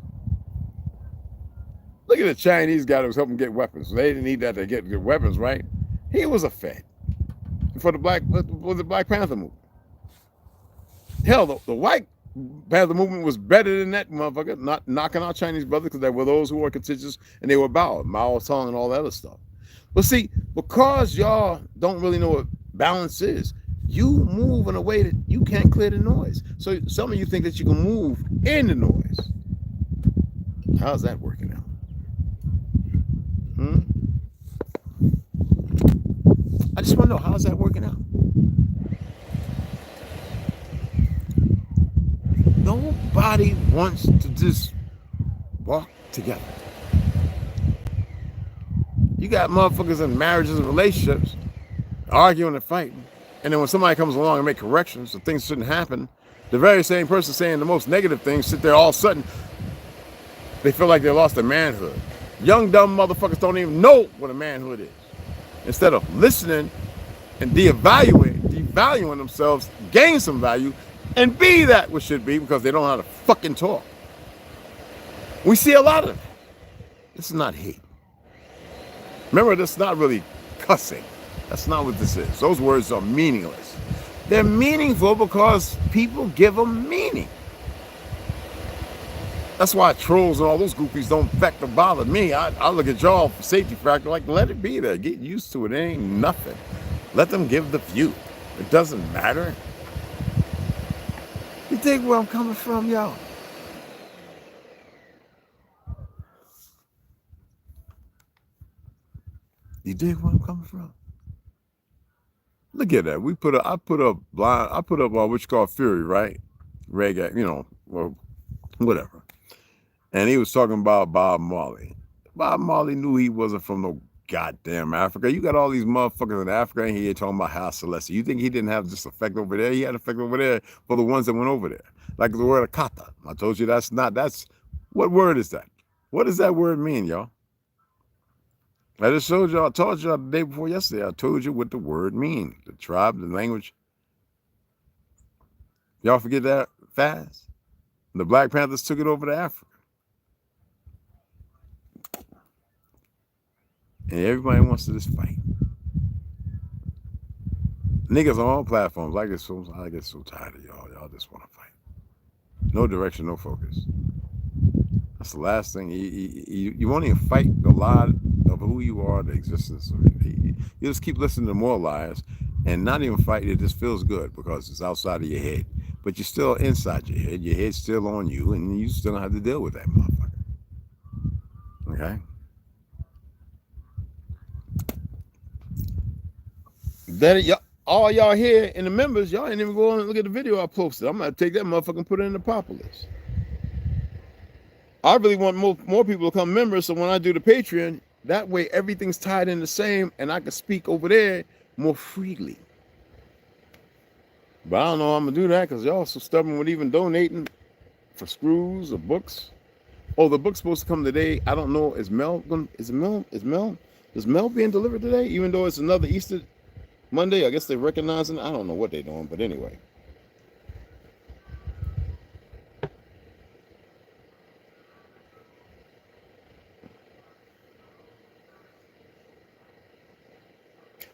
Look at the Chinese guy that was helping get weapons. They didn't need that to get weapons, right? He was a fed for the Black Panther movement. Hell, the White Panther movement was better than that motherfucker, not knocking out Chinese brothers because there were those who were contentious and they were Mao Zedong and all that other stuff. But see, because y'all don't really know what balance is, you move in a way that you can't clear the noise. So some of you think that you can move in the noise. How's that working out? I just want to know, how's that working out? Nobody wants to just walk together. You got motherfuckers in marriages and relationships arguing and fighting, and then when somebody comes along and make corrections so things shouldn't happen, the very same person saying the most negative things sit there all of a sudden, they feel like they lost their manhood. Young dumb motherfuckers don't even know what a manhood is. Instead of listening and devaluing themselves, gain some value, and be that which should be because they don't know how to fucking talk. We see a lot of it. This is not hate. Remember, this is not really cussing. That's not what this is. Those words are meaningless. They're meaningful because people give them meaning. That's why trolls and all those goofies don't affect or bother me. I look at y'all for safety factor, like, let it be there. Get used to it. It ain't nothing. Let them give the view. It doesn't matter. You dig where I'm coming from, y'all? You dig where I'm coming from? Look at that. I put up what you call Fury, right? Reggae, you know, well, whatever. And he was talking about Bob Marley. Bob Marley knew he wasn't from no goddamn Africa. You got all these motherfuckers in Africa and here talking about Haile Selassie. You think he didn't have this effect over there? He had effect over there for the ones that went over there. Like the word Akata. I told you that's what word is that? What does that word mean, y'all? I just showed y'all, I told y'all the day before yesterday, I told you what the word means. The tribe, the language. Y'all forget that fast? The Black Panthers took it over to Africa. And everybody wants to just fight. Niggas on all platforms. I get so tired of y'all. Y'all just want to fight. No direction, no focus. That's the last thing. You won't even fight the lie of who you are, the existence of you. You just keep listening to more lies and not even fight. It just feels good because it's outside of your head. But you're still inside your head. Your head's still on you, and you still don't have to deal with that motherfucker. Okay? That y'all, all y'all here in the members, y'all ain't even go on and look at the video I posted. I'm gonna take that motherfucker and put it in the Apocalypse. I really want more people to come members, so when I do the Patreon, that way everything's tied in the same, and I can speak over there more freely. But I don't know how I'm gonna do that because y'all so stubborn with even donating for screws or books. Oh, the book's supposed to come today. I don't know. Is Mel being delivered today? Even though it's another Easter Monday, I guess they're recognizing. I don't know what they're doing, but anyway.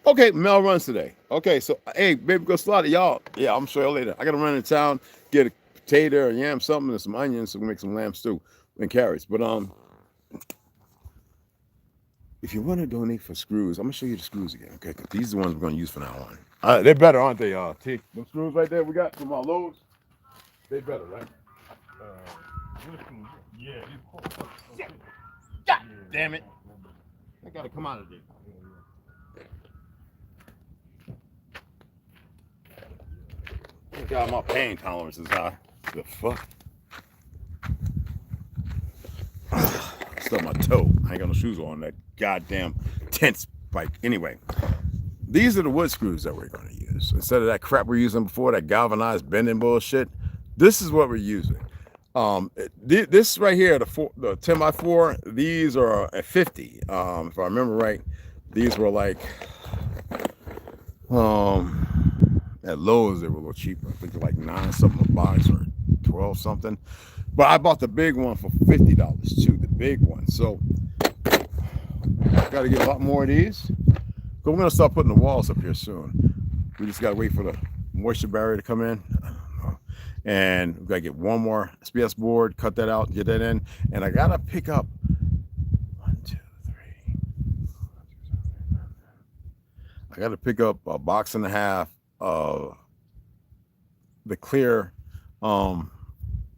Okay, Mel runs today. Okay, so hey, baby, go slaughter y'all. Yeah, I'm sure later. I gotta run in town, get a potato, a yam, something, and some onions, so we make some lamb stew and carrots. But if you want to donate for screws, I'm gonna show you the screws again, okay? Because these are the ones we're gonna use from now on. They're better, aren't they? T, them screws right there we got from our loads. They better, right? Yeah. God damn it! I gotta come out of there. God, my pain tolerance is high. The fuck? Stuck my toe. I ain't got no shoes on that goddamn tent spike. Anyway, these are the wood screws that we're going to use. Instead of that crap we're using before, that galvanized bending bullshit, this is what we're using. This right here, the 10x4, these are at 50. If I remember right, these were like, at Lowe's, they were a little cheaper. I think they're like 9 something a box or 12 something. But I bought the big one for $50 too, the big one. So, got to get a lot more of these. But we're going to start putting the walls up here soon. We just got to wait for the moisture barrier to come in. And we got to get one more SPS board, cut that out, get that in. And I got to pick up 1, 2, 3. I got to pick up a box and a half of the clear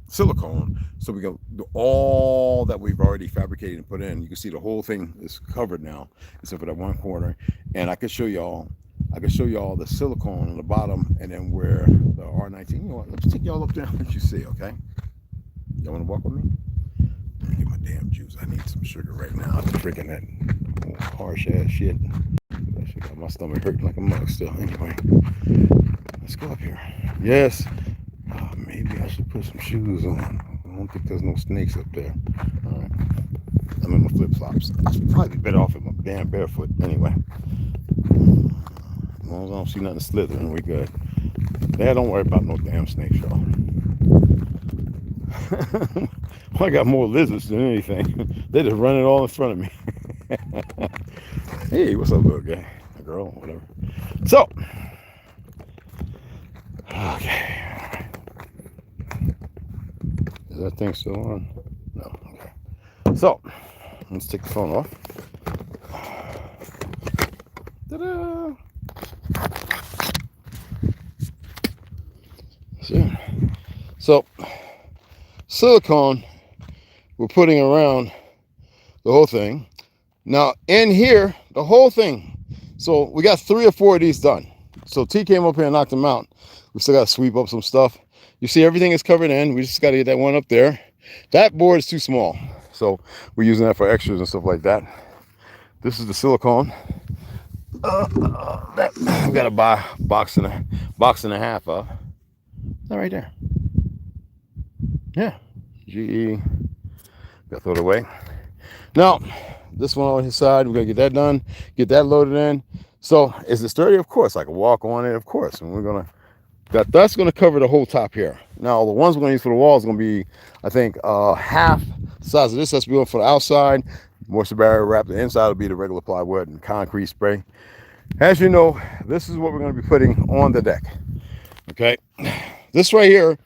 silicone, so we can do all that we've already fabricated and put in. You can see the whole thing is covered now, except for that one corner. And I can show y'all the silicone on the bottom, and then where the R19. You know what? Let's take y'all up there and let you see. Okay? Y'all want to walk with me? Let me get my damn juice. I need some sugar right now. I'm drinking that harsh ass shit. That shit got my stomach hurting like a mug still. Anyway, let's go up here. Yes. Maybe I should put some shoes on. I don't think there's no snakes up there. All right. I'm in my flip-flops. I should probably be better off with my damn barefoot. Anyway. As long as I don't see nothing slithering, we good. Yeah, don't worry about no damn snakes, y'all. I got more lizards than anything. They just running all in front of me. Hey, what's up, little guy? A girl, whatever. So, okay. Is that thing still on? No. Okay. So, let's take the phone off. Ta-da! So, silicone, we're putting around the whole thing. Now, in here, the whole thing. So, we got 3 or 4 of these done. So T came up here and knocked them out. We still got to sweep up some stuff. You see everything is covered in. We just got to get that one up there. That board is too small, so we're using that for extras and stuff like that. This is the silicone. That we got to buy a box and a half of. That right there. Yeah, GE. Got to throw it away. Now, this one on his side, we're gonna get that done, get that loaded in. So, is it sturdy? Of course. I can walk on it, of course. And we're gonna that's gonna cover the whole top here. Now, the ones we're gonna use for the wall is gonna be, I think, half the size of this. That's going for the outside. Moisture barrier wrap. The inside will be the regular plywood and concrete spray. As you know, this is what we're gonna be putting on the deck. Okay, this right here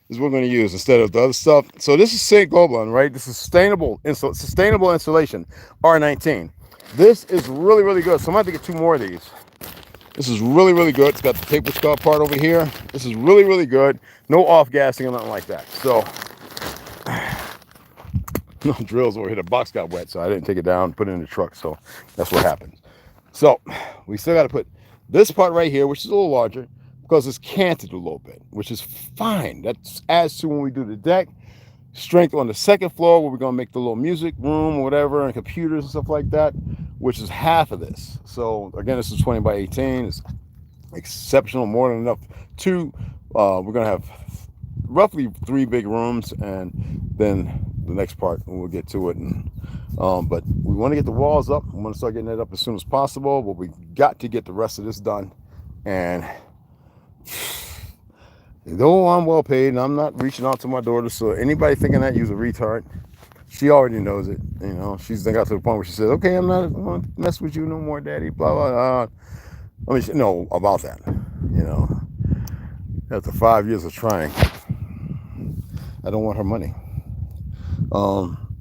is what we're going to use instead of the other stuff. So this is St. Gobain, right? This is sustainable insulation, R19. This is really, really good. So I'm going to have to get 2 more of these. This is really, really good. It's got the paper scar part over here. This is really, really good. No off-gassing or nothing like that. So, no drills over here. The box got wet, so I didn't take it down, put it in the truck. So that's what happens. So we still got to put this part right here, which is a little larger, because it's canted a little bit, which is fine. That adds to when we do the deck. Strength on the second floor, where we're gonna make the little music room or whatever, and computers and stuff like that, which is half of this. So again, this is 20 by 18. It's exceptional, more than enough. We're gonna have roughly 3 big rooms, and then the next part we'll get to it. And but we want to get the walls up. We want to start getting it up as soon as possible, but we got to get the rest of this done. And though I'm well paid and I'm not reaching out to my daughter, so anybody thinking that you's a retard, she already knows it. You know, she's got to the point where she says, okay, I'm not going to mess with you no more, daddy, blah, blah, blah. I mean, she know about that, you know. After 5 years of trying, I don't want her money.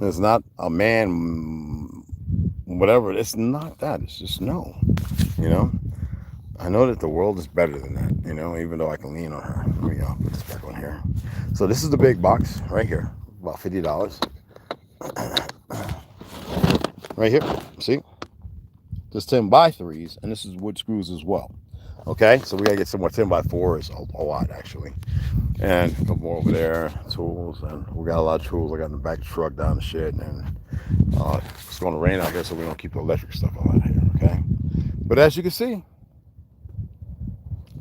It's not a man, whatever. It's not that. It's just no, you know. I know that the world is better than that, you know, even though I can lean on her. Let me put this back on here. So this is the big box right here, about $50. Right here, see? This 10 by 3s, and this is wood screws as well. Okay, so we gotta get some more 10 by 4s, a lot actually. And a couple more over there, tools, and we got a lot of tools. I got in the back of the truck down the shed, and it's gonna rain out here, so we don't keep the electric stuff out here, okay? But as you can see,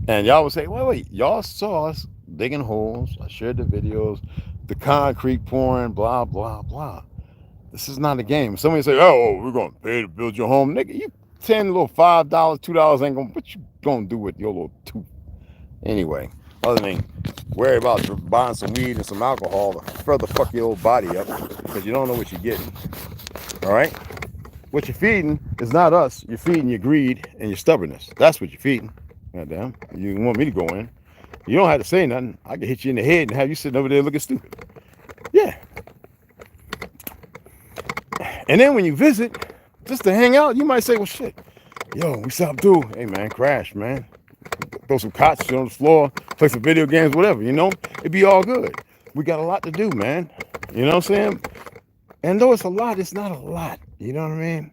and y'all would say, wait, y'all saw us digging holes. I shared the videos, the concrete pouring, blah, blah, blah. This is not a game. Somebody say, oh, we're going to pay to build your home. Nigga, you 10 little $5, $2 ain't going to, what you going to do with your little $2? Anyway, other than worry about buying some weed and some alcohol to further fuck your old body up, because you don't know what you're getting. All right? What you're feeding is not us. You're feeding your greed and your stubbornness. That's what you're feeding. Goddamn, you want me to go in? You don't have to say nothing. I can hit you in the head and have you sitting over there looking stupid. Yeah. And then when you visit, just to hang out, you might say, well, shit. Yo, what's up, dude? Hey, man, crash, man. Throw some cots on the floor, play some video games, whatever, you know? It'd be all good. We got a lot to do, man. You know what I'm saying? And though it's a lot, it's not a lot. You know what I mean?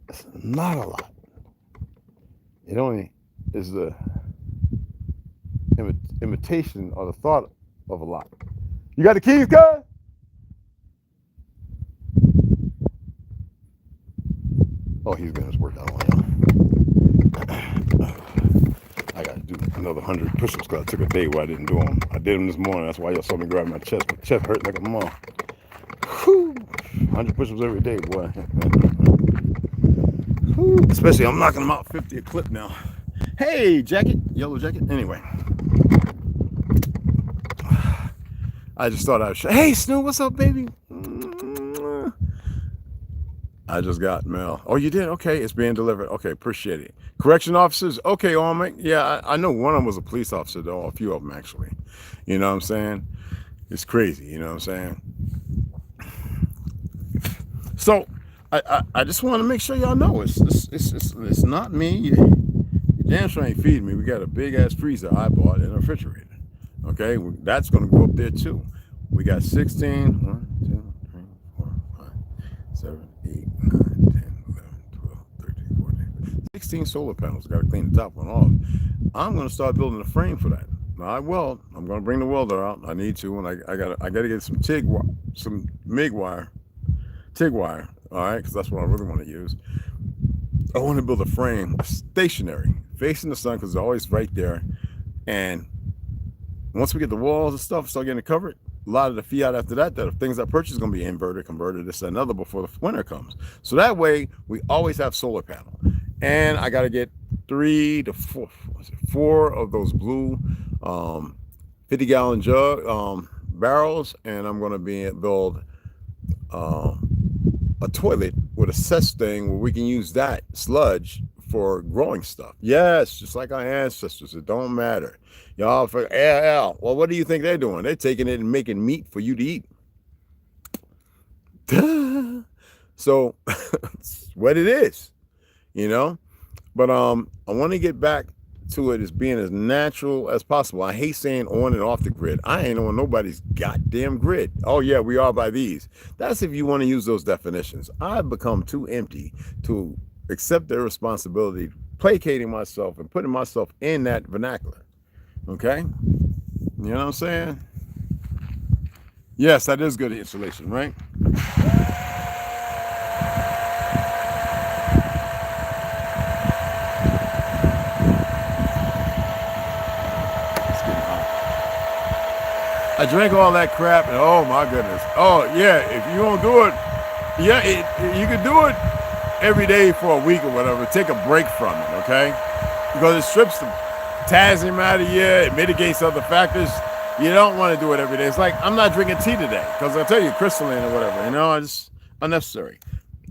It's not a lot. It only is the imitation or the thought of a lot. You got the keys, guys? Oh, he's getting his workout on, y'all. I got to do another 100 push-ups because I took a day where I didn't do them. I did them this morning. That's why y'all saw me grab my chest. My chest hurt like a mom. Whew. 100 push-ups every day, boy. Whew. Especially, I'm knocking them out 50 a clip now. Hey, jacket, yellow jacket. Anyway, I just thought I would show. Hey, Snoop, what's up, baby? I just got mail. Oh, you did? Okay, it's being delivered. Okay, appreciate it. Correction officers. Okay, Almond. Yeah, I know one of them was a police officer, though. A few of them, actually. You know what I'm saying? It's crazy. You know what I'm saying? So, I just want to make sure y'all know it's not me. You damn sure ain't feeding me. We got a big ass freezer I bought in a refrigerator. Okay, that's gonna go up there too. We got 16, 1, 2, 3, 4, 5, 7, 8, 9, 10, 11, 12, 13, 14, 16 solar panels. Got to clean the top one off. I'm going to start building a frame for that. I will. I'm going to bring the welder out. I need to, and I got to get some MIG wire, TIG wire. All right, because that's what I really want to use. I want to build a frame, stationary, facing the sun, because it's always right there. And once we get the walls and stuff start getting covered, a lot of the fiat after that, the things I purchase is going to be inverted, converted, this and another before the winter comes. So that way, we always have solar panel. And I got to get 3 to 4 of those blue 50-gallon jug barrels, and I'm going to build a toilet with a cess thing where we can use that sludge for growing stuff. Yes, just like our ancestors. It don't matter. Y'all, well, what do you think they're doing? They're taking it and making meat for you to eat. So it's what it is, you know. But I want to get back to it as being as natural as possible. I hate saying on and off the grid. I ain't on nobody's goddamn grid. Oh yeah, we are by these. That's if you want to use those definitions. I've become too empty to accept the responsibility, placating myself and putting myself in that vernacular. Okay? You know what I'm saying? Yes, that is good insulation, right? I drank all that crap, and oh my goodness. Oh yeah, if you don't do it, yeah, you can do it every day for a week or whatever. Take a break from it, okay? Because it strips the potassium out of you, it mitigates other factors. You don't want to do it every day. It's like, I'm not drinking tea today, because I'll tell you, crystalline or whatever, you know, it's unnecessary.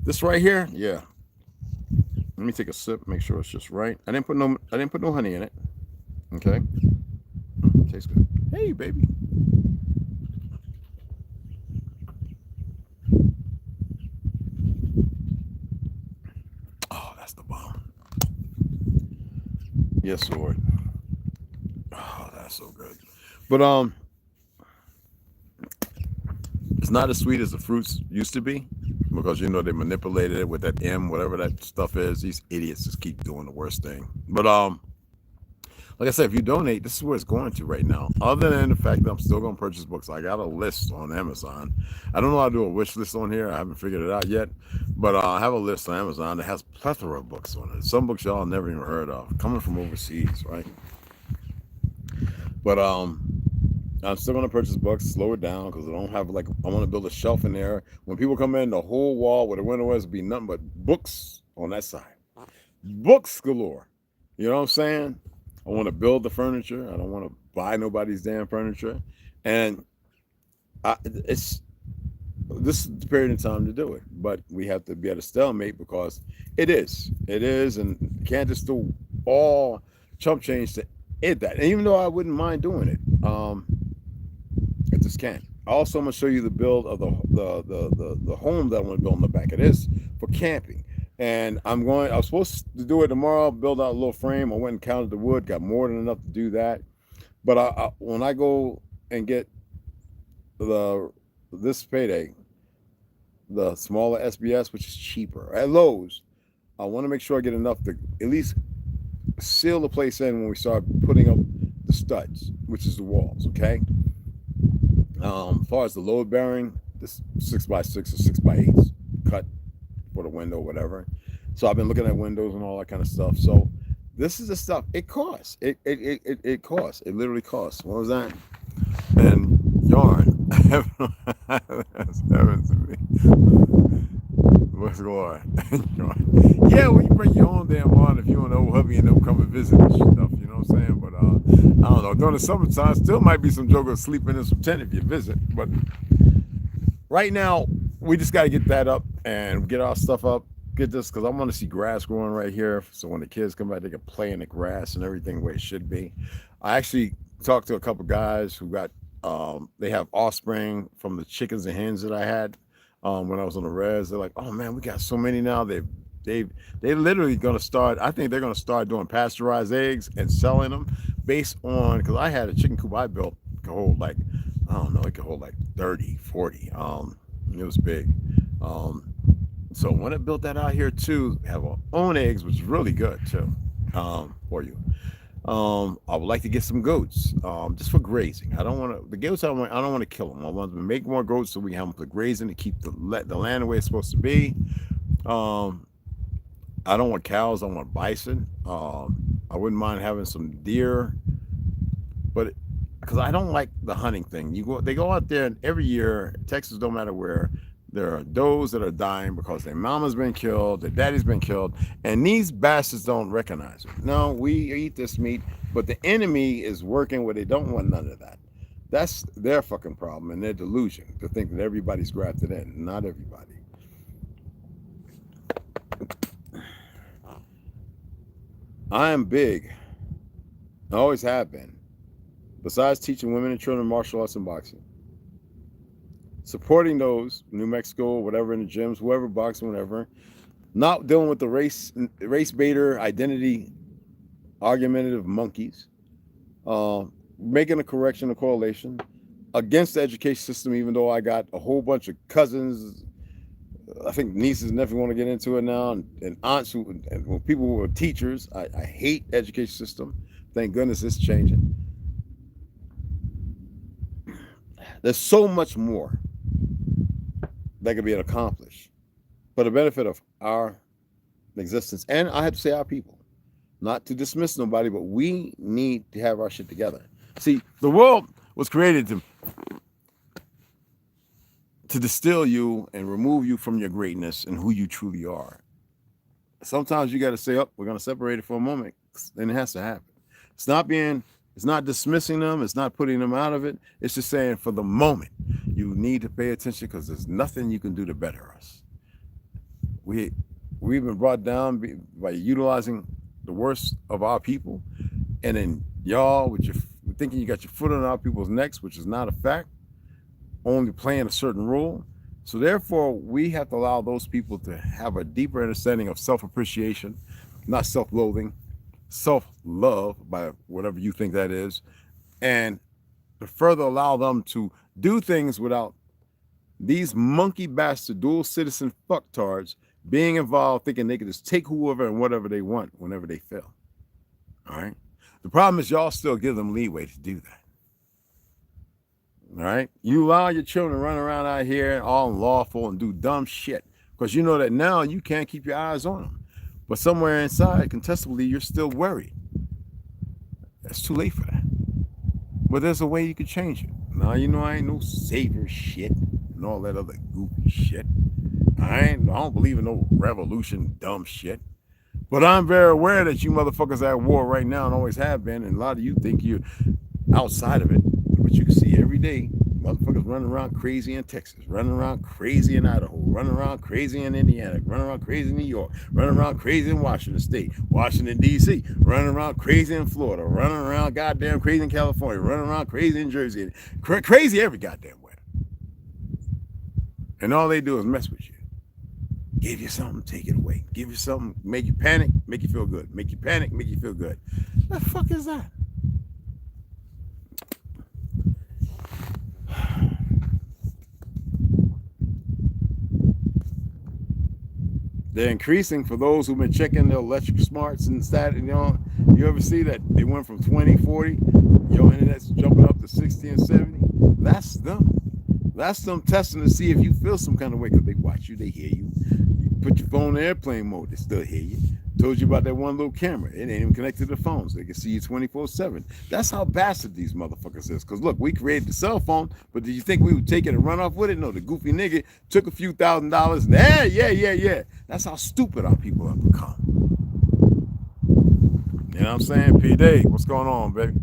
This right here, yeah. Let me take a sip, make sure it's just right. I didn't put no honey in it. Okay. Tastes good. Hey, baby. Oh, that's the bomb. Yes, Lord. Oh, that's so good. But it's not as sweet as the fruits used to be, because you know they manipulated it with that M, whatever that stuff is. These idiots just keep doing the worst thing. But like I said, if you donate, this is where it's going to right now. Other than the fact that I'm still going to purchase books. I got a list on Amazon. I don't know how to do a wish list on here. I haven't figured it out yet. But I have a list on Amazon that has a plethora of books on it. Some books y'all never even heard of, coming from overseas, right? But I'm still going to purchase books, slow it down, because I don't have, like, I want to build a shelf in there. When people come in, the whole wall where the window is will be nothing but books on that side. Books galore. You know what I'm saying? I want to build the furniture. I don't want to buy nobody's damn furniture. And this is the period of time to do it. But we have to be at a stalemate, because it is. And you can't just do all chump change to it that. And even though I wouldn't mind doing it, I just can't. Also, I'm going to show you the build of the home that I want to build in the back of this for camping. And I was supposed to do it tomorrow, build out a little frame. I went and counted the wood, got more than enough to do that. But when I go and get this payday, the smaller SBS, which is cheaper, at Lowe's, I want to make sure I get enough to at least seal the place in when we start putting up the studs, which is the walls, okay? As far as the load bearing, this 6x6 or 6x8 cut for the window, whatever. So I've been looking at windows and all that kind of stuff. So this is the stuff. It costs. It costs. It literally costs. What was that? And yarn. That's heaven to me. What's going on? Yeah, well, you bring your own damn yarn if you don't know hubby and them come and visit and stuff. You know what I'm saying? But I don't know. During the summertime, still might be some jokers sleeping in some tent if you visit. But right now, we just got to get that up and get our stuff up. Get this, because I want to see grass growing right here. So when the kids come back, they can play in the grass and everything where it should be. I actually talked to a couple guys who got, they have offspring from the chickens and hens that I had when I was on the res. They're like, oh man, we got so many now. They literally going to start, I think they're going to start doing pasteurized eggs and selling them based on, because I had a chicken coop I built, could hold like, I don't know, it could hold like 30, 40. It was big. So when it built that out here too, have our own eggs, which is really good too, for you. I would like to get some goats, just for grazing. I don't want to, the goats, I don't want to kill them. I want to make more goats so we can have them for grazing to keep the land the way it's supposed to be. I don't want cows. I want bison. I wouldn't mind having some deer, but because I don't like the hunting thing. They go out there, and every year, Texas, don't matter where, there are does that are dying because their mama's been killed, their daddy's been killed, and these bastards don't recognize it. No, we eat this meat, but the enemy is working where they don't want none of that. That's their fucking problem and their delusion to think that everybody's grafted in. Not everybody. I am big. I always have been. Besides teaching women and children martial arts and boxing. Supporting those, New Mexico, whatever, in the gyms, whoever, boxing, whatever. Not dealing with the race baiter, identity, argumentative monkeys. Making a correction, a correlation. Against the education system, even though I got a whole bunch of cousins, I think nieces and nephews want to get into it now, and aunts and people who are teachers. I hate the education system. Thank goodness it's changing. There's so much more that could be accomplished for the benefit of our existence. And I have to say our people, not to dismiss nobody, but we need to have our shit together. See, the world was created to distill you and remove you from your greatness and who you truly are. Sometimes you got to say, oh, we're going to separate it for a moment. And it has to happen. It's not dismissing them. It's not putting them out of it. It's just saying for the moment, you need to pay attention because there's nothing you can do to better us. We've been brought down by utilizing the worst of our people. And then y'all, with thinking you got your foot on our people's necks, which is not a fact, only playing a certain role. So therefore, we have to allow those people to have a deeper understanding of self-appreciation, not self-loathing, self-love, by whatever you think that is, and to further allow them to do things without these monkey bastard dual citizen fucktards being involved, thinking they can just take whoever and whatever they want whenever they feel. All right. The problem is y'all still give them leeway to do that. All right. You allow your children to run around out here all unlawful and do dumb shit because you know that now you can't keep your eyes on them. But somewhere inside, contestably, you're still worried. It's too late for that. But there's a way you can change it. Now, you know, I ain't no savior shit and all that other goofy shit. I don't believe in no revolution dumb shit. But I'm very aware that you motherfuckers are at war right now and always have been. And a lot of you think you're outside of it. But you can see every day, motherfuckers running around crazy in Texas, running around crazy in Idaho, running around crazy in Indiana, running around crazy in New York, running around crazy in Washington State, Washington, D.C., running around crazy in Florida, running around goddamn crazy in California, running around crazy in Jersey, crazy every goddamn where. And all they do is mess with you. Give you something, take it away. Give you something, make you panic, make you feel good. Make you panic, make you feel good. What the fuck is that? They're increasing for those who've been checking their electric smarts and stat. You know, you ever see that they went from 20, 40, your internet's jumping up to 60 and 70? That's them. That's them testing to see if you feel some kind of way because they watch you, they hear you. You put your phone in airplane mode, they still hear you. Told you about that one little camera. It ain't even connected to the phones. They can see you 24/7. That's how bastard these motherfuckers is. Because look, we created the cell phone, but did you think we would take it and run off with it? No, the goofy nigga took a few $1,000s. Yeah. That's how stupid our people have become. You know what I'm saying? P-Day, what's going on, baby?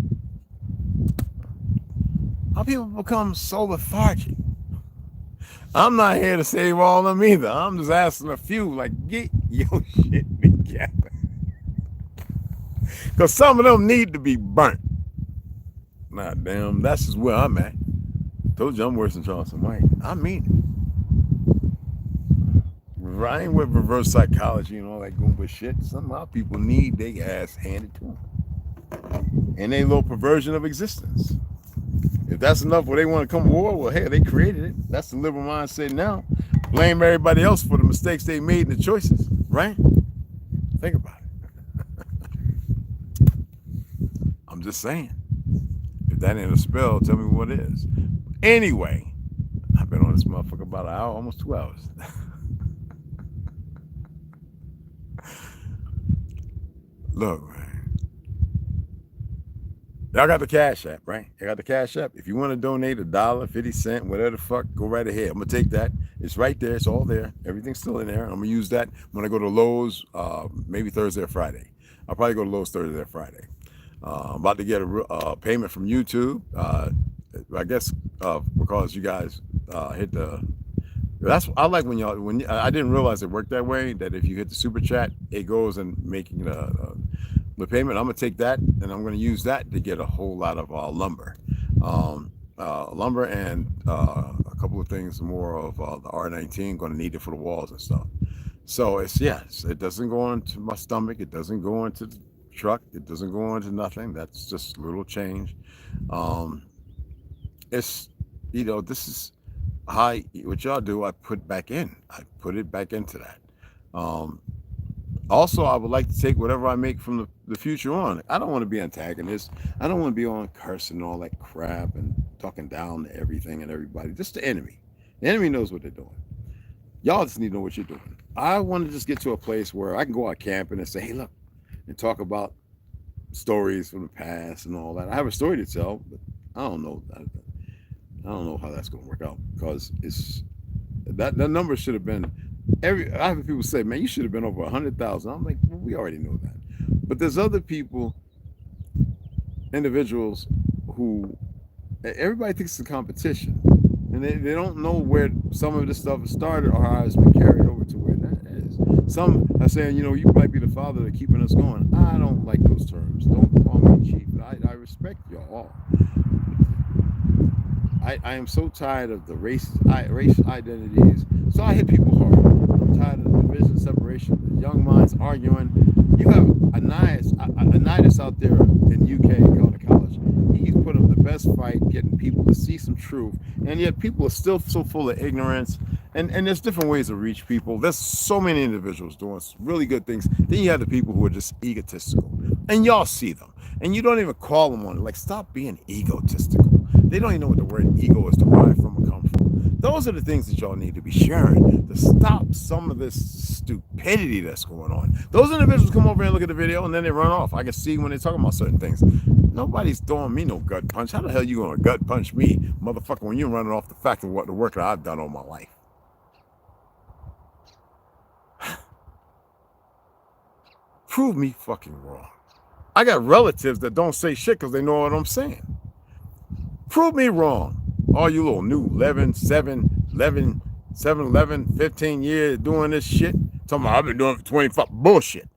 Our people become so lethargic. I'm not here to save all of them either. I'm just asking a few, like, get your shit together. Because some of them need to be burnt. Nah, damn, that's just where I'm at. Told you I'm worse than Charleston White. I mean it. I ain't with reverse psychology and all that goomba shit. Some of our people need their ass handed to them. And they little perversion of existence. If that's enough where they want to come to war, well, hey, they created it. That's the liberal mindset now. blame everybody else for the mistakes they made and the choices, right? Think about it. I'm just saying. If that ain't a spell, tell me what is. Anyway, I've been on this motherfucker about an hour, almost 2 hours. Look, man. Y'all got the Cash App, right? I got the Cash App. If you want to donate $1, 50 cents, whatever the fuck, go right ahead. I'm gonna take that. It's right there. It's all there. Everything's still in there. I'm gonna use that when I go to Lowe's, maybe Thursday or Friday. I'll probably go to Lowe's Thursday or Friday. I'm about to get a payment from YouTube. I guess because you guys hit the. That's I like when y'all I didn't realize it worked that way. That if you hit the super chat, it goes and making the payment. I'm gonna take that and I'm gonna use that to get a whole lot of lumber, lumber and a couple of things more of the R19. Going to need it for the walls and stuff. So it's it doesn't go into my stomach. It doesn't go into the truck. It doesn't go into nothing. That's just a little change. It's this is what y'all do. I put back in. I put it back into that. Also, I would like to take whatever I make from the future on. I don't want to be antagonist. I don't want to be on cursing and all that crap and talking down to everything and everybody. Just the enemy. The enemy knows what they're doing. Y'all just need to know what you're doing. I want to just get to a place where I can go out camping and say, hey, look, and talk about stories from the past and all that. I have a story to tell, but I don't know. I don't know how that's going to work out because it's that number should have been. I have people say, man, you should have been over 100,000. I'm like, well, we already know that. But there's other people, individuals who everybody thinks it's a competition. And they don't know where some of this stuff started or how it's been carried over to where that is. Some are saying, you might be the father of keeping us going. I don't like those terms. Don't call me chief. I respect y'all all. I am so tired of the race identities. So I hit people hard. I'm tired of the division, separation, the young minds arguing. You have Anidas out there in UK going to college. He's put up the best fight, getting people to see some truth, and yet people are still so full of ignorance. And there's different ways to reach people. There's so many individuals doing really good things. Then you have the people who are just egotistical, and y'all see them, and you don't even call them on it. Like, stop being egotistical. They don't even know what the word ego is derived from or come from. Those are the things that y'all need to be sharing to stop some of this stupidity that's going on. Those individuals come over and look at the video and then they run off. I can see when they're talking about certain things. Nobody's throwing me no gut punch. How the hell you going to gut punch me, motherfucker, when you're running off the fact of what the work that I've done all my life? Prove me fucking wrong. I got relatives that don't say shit because they know what I'm saying. Prove me wrong. All you little new 11, 15 years doing this shit. Talking about I've been doing it for 25. Bullshit.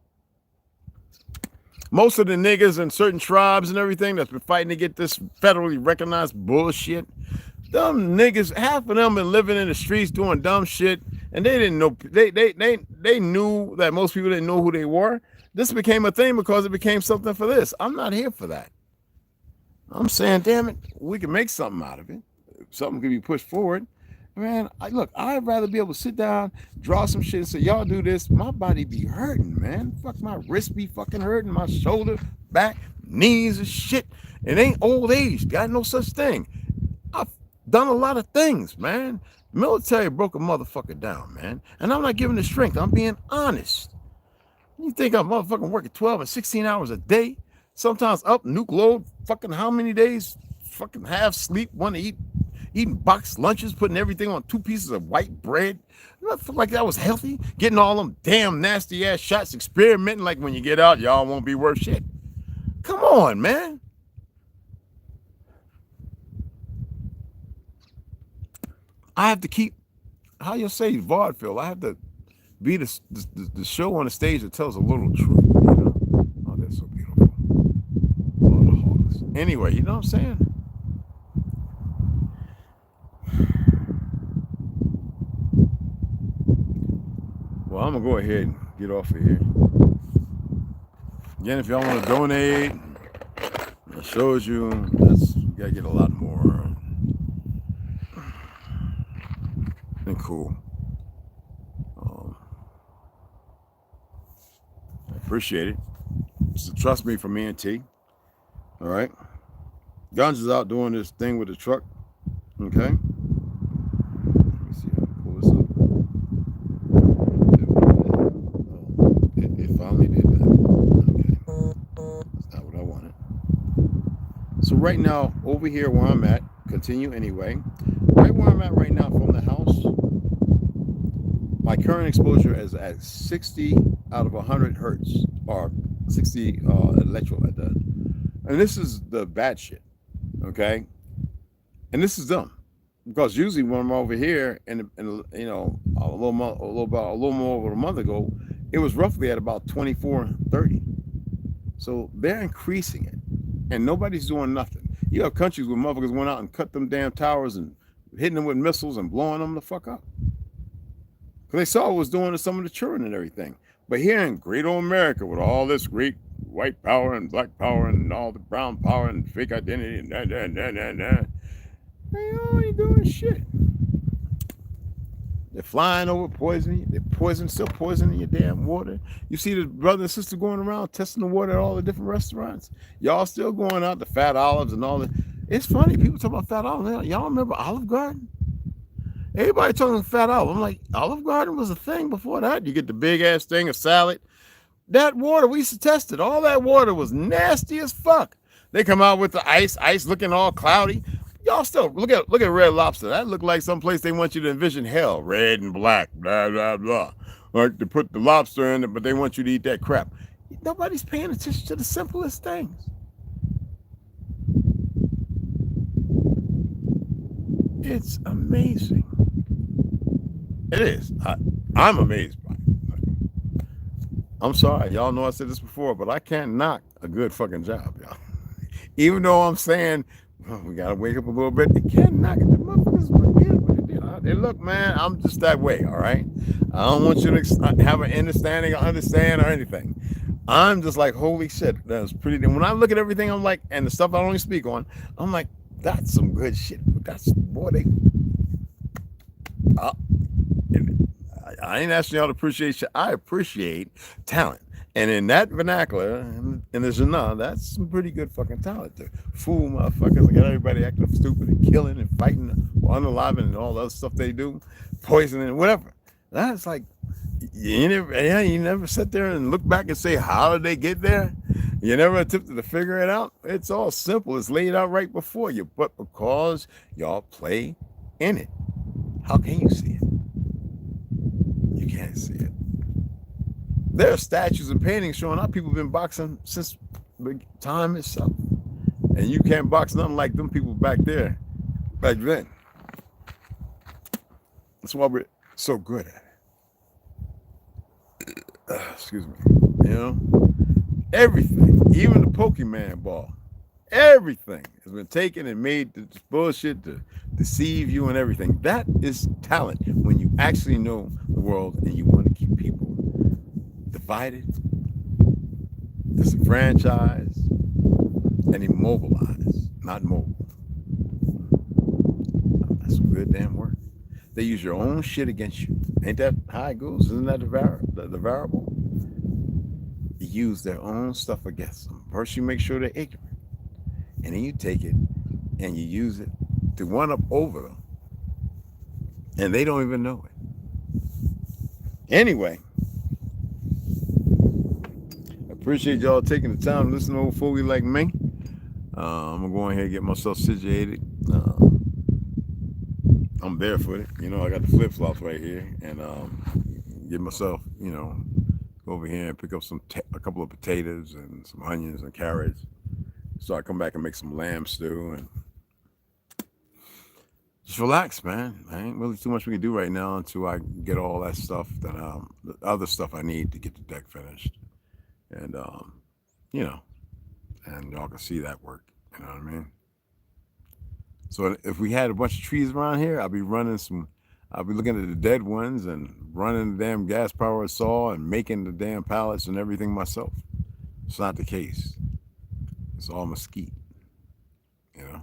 Most of the niggas in certain tribes and everything that's been fighting to get this federally recognized bullshit. Them niggas, half of them been living in the streets doing dumb shit, and they didn't know. They knew that most people didn't know who they were. This became a thing because it became something for this. I'm not here for that. I'm saying, damn it, we can make something out of it. Something can be pushed forward. Man, look, I'd rather be able to sit down, draw some shit and say, y'all do this. My body be hurting, man. Fuck, my wrist be fucking hurting, my shoulder, back, knees and shit. It ain't old age. Got no such thing. I've done a lot of things, man. Military broke a motherfucker down, man. And I'm not giving the strength. I'm being honest. You think I'm motherfucking working 12 and 16 hours a day? Sometimes up, nuke load, fucking how many days? Fucking half sleep, want to eat, eating boxed lunches, putting everything on 2 pieces of white bread. You know, I feel like that was healthy. Getting all them damn nasty ass shots, experimenting like when you get out, y'all won't be worth shit. Come on, man. I have to keep, how you say vaudeville, I have to be the show on the stage that tells a little truth. You know? Oh, that's so beautiful. Oh, the hawks. Anyway, you know what I'm saying? Well, I'm going to go ahead and get off of here. Again, if y'all want to donate, it shows you got to get a lot more than cool. appreciate it. So trust me from E&T. All right. Guns is out doing this thing with the truck. Okay. Let me see how to pull this up. Oh, it finally did that. Okay. That's not what I wanted. So right now, over here where I'm at, continue anyway. Right where I'm at right now from the house, my current exposure is at 60 out of 100 hertz, or 60 electro at that. And this is the bad shit, okay? And this is dumb, because usually when I'm over here, and you know, a little more over a month ago, it was roughly at about 24, 30. So they're increasing it, and nobody's doing nothing. You have countries where motherfuckers went out and cut them damn towers and hitting them with missiles and blowing them the fuck up. Because they saw what it was doing to some of the children and everything. But here in great old America, with all this great white power and black power and all the brown power and fake identity and that, they all ain't doing shit. They're flying over poisoning. They're still poisoning your damn water. You see the brother and sister going around testing the water at all the different restaurants. Y'all still going out to Fat Olives and all that. It's funny, people talk about Fat Olives. Y'all remember Olive Garden? Everybody talking Fat Olive. I'm like, Olive Garden was a thing before that. You get the big ass thing of salad. That water, we used to test it. All that water was nasty as fuck. They come out with the ice looking all cloudy. Y'all still look at Red Lobster. That looked like someplace they want you to envision hell, red and black, blah blah blah. Like to put the lobster in it, but they want you to eat that crap. Nobody's paying attention to the simplest things. It's amazing. It is. I'm amazed by it. I'm sorry, y'all know I said this before, but I can't knock a good fucking job, y'all. Even though I'm saying, well, we gotta wake up a little bit, you can't knock it. The motherfuckers forget what they do. Hey, look, man, I'm just that way, all right? I don't want you to have an understanding or understand or anything. I'm just like, holy shit, that's pretty. When I look at everything, I'm like, and the stuff I don't speak on, I'm like, that's some good shit. That's, boy, they. I ain't asking y'all to appreciate shit. I appreciate talent. And in that vernacular, and there's that's some pretty good fucking talent to fool motherfuckers and get everybody acting stupid and killing and fighting or unaliving and all the other stuff they do, poisoning and whatever. That's like, you never sit there and look back and say, how did they get there? You never attempted to figure it out. It's all simple. It's laid out right before you. But because y'all play in it, how can you see it? You can't see it. There are statues and paintings showing how people have been boxing since the time itself. And you can't box nothing like them people back there, back then. That's why we're so good at it. Excuse me. You know? Everything, even the Pokemon ball, everything has been taken and made this bullshit to deceive you and everything. That is talent when you actually know the world and you want to keep people divided, disenfranchised, and immobilized, not mobile. That's some good damn work. They use your own shit against you. Ain't that how it goes? Isn't that the variable? You use their own stuff against them. First, you make sure they're ignorant. And then you take it and you use it to one up over them. And they don't even know it. Anyway, I appreciate y'all taking the time to listen to old fogey like me. I'm going to go ahead and get myself situated. I'm barefooted. You know, I got the flip-flops right here. And get myself, you know, go over here and pick up a couple of potatoes and some onions and carrots. So I come back and make some lamb stew and just relax, man. I ain't really too much we can do right now until I get all that stuff that the other stuff I need to get the deck finished. And you know, and y'all can see that work. You know what I mean? So if we had a bunch of trees around here, I'll be looking at the dead ones and running the damn gas powered saw and making the damn pallets and everything myself. It's not the case. It's all mesquite, you know.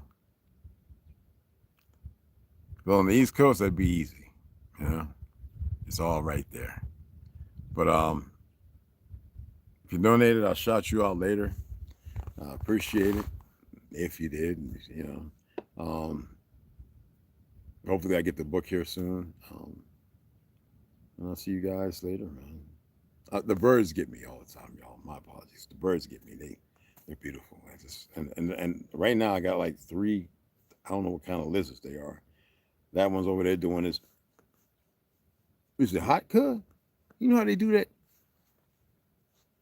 But on the East Coast, that'd be easy, you know. It's all right there. But If you donated, I'll shout you out later. I appreciate it. If you did, you know. Hopefully I get the book here soon. And I'll see you guys later, man. The birds get me all the time, y'all. My apologies. The birds get me. They're beautiful. I just and right now I got like 3. I don't know what kind of lizards they are. That one's over there doing this. Is it hot, cuz? You know how they do that?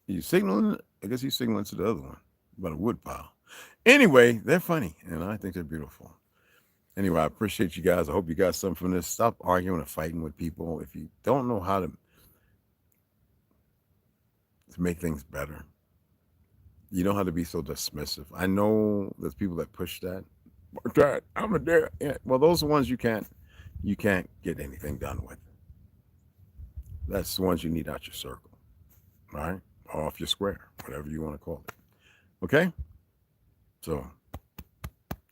You signaling? I guess he's signaling to the other one about a wood pile. Anyway, they're funny, and I think they're beautiful. Anyway, I appreciate you guys. I hope you got something from this. Stop arguing and fighting with people. If you don't know how to make things better, you don't have to be so dismissive. I know there's people that push that. Dad, I'm a dad. Yeah. Well, those are the ones you can't get anything done with. That's the ones you need out your circle, right? Or off your square, whatever you want to call it. Okay? So,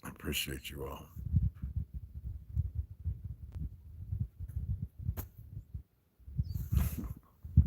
I appreciate you all.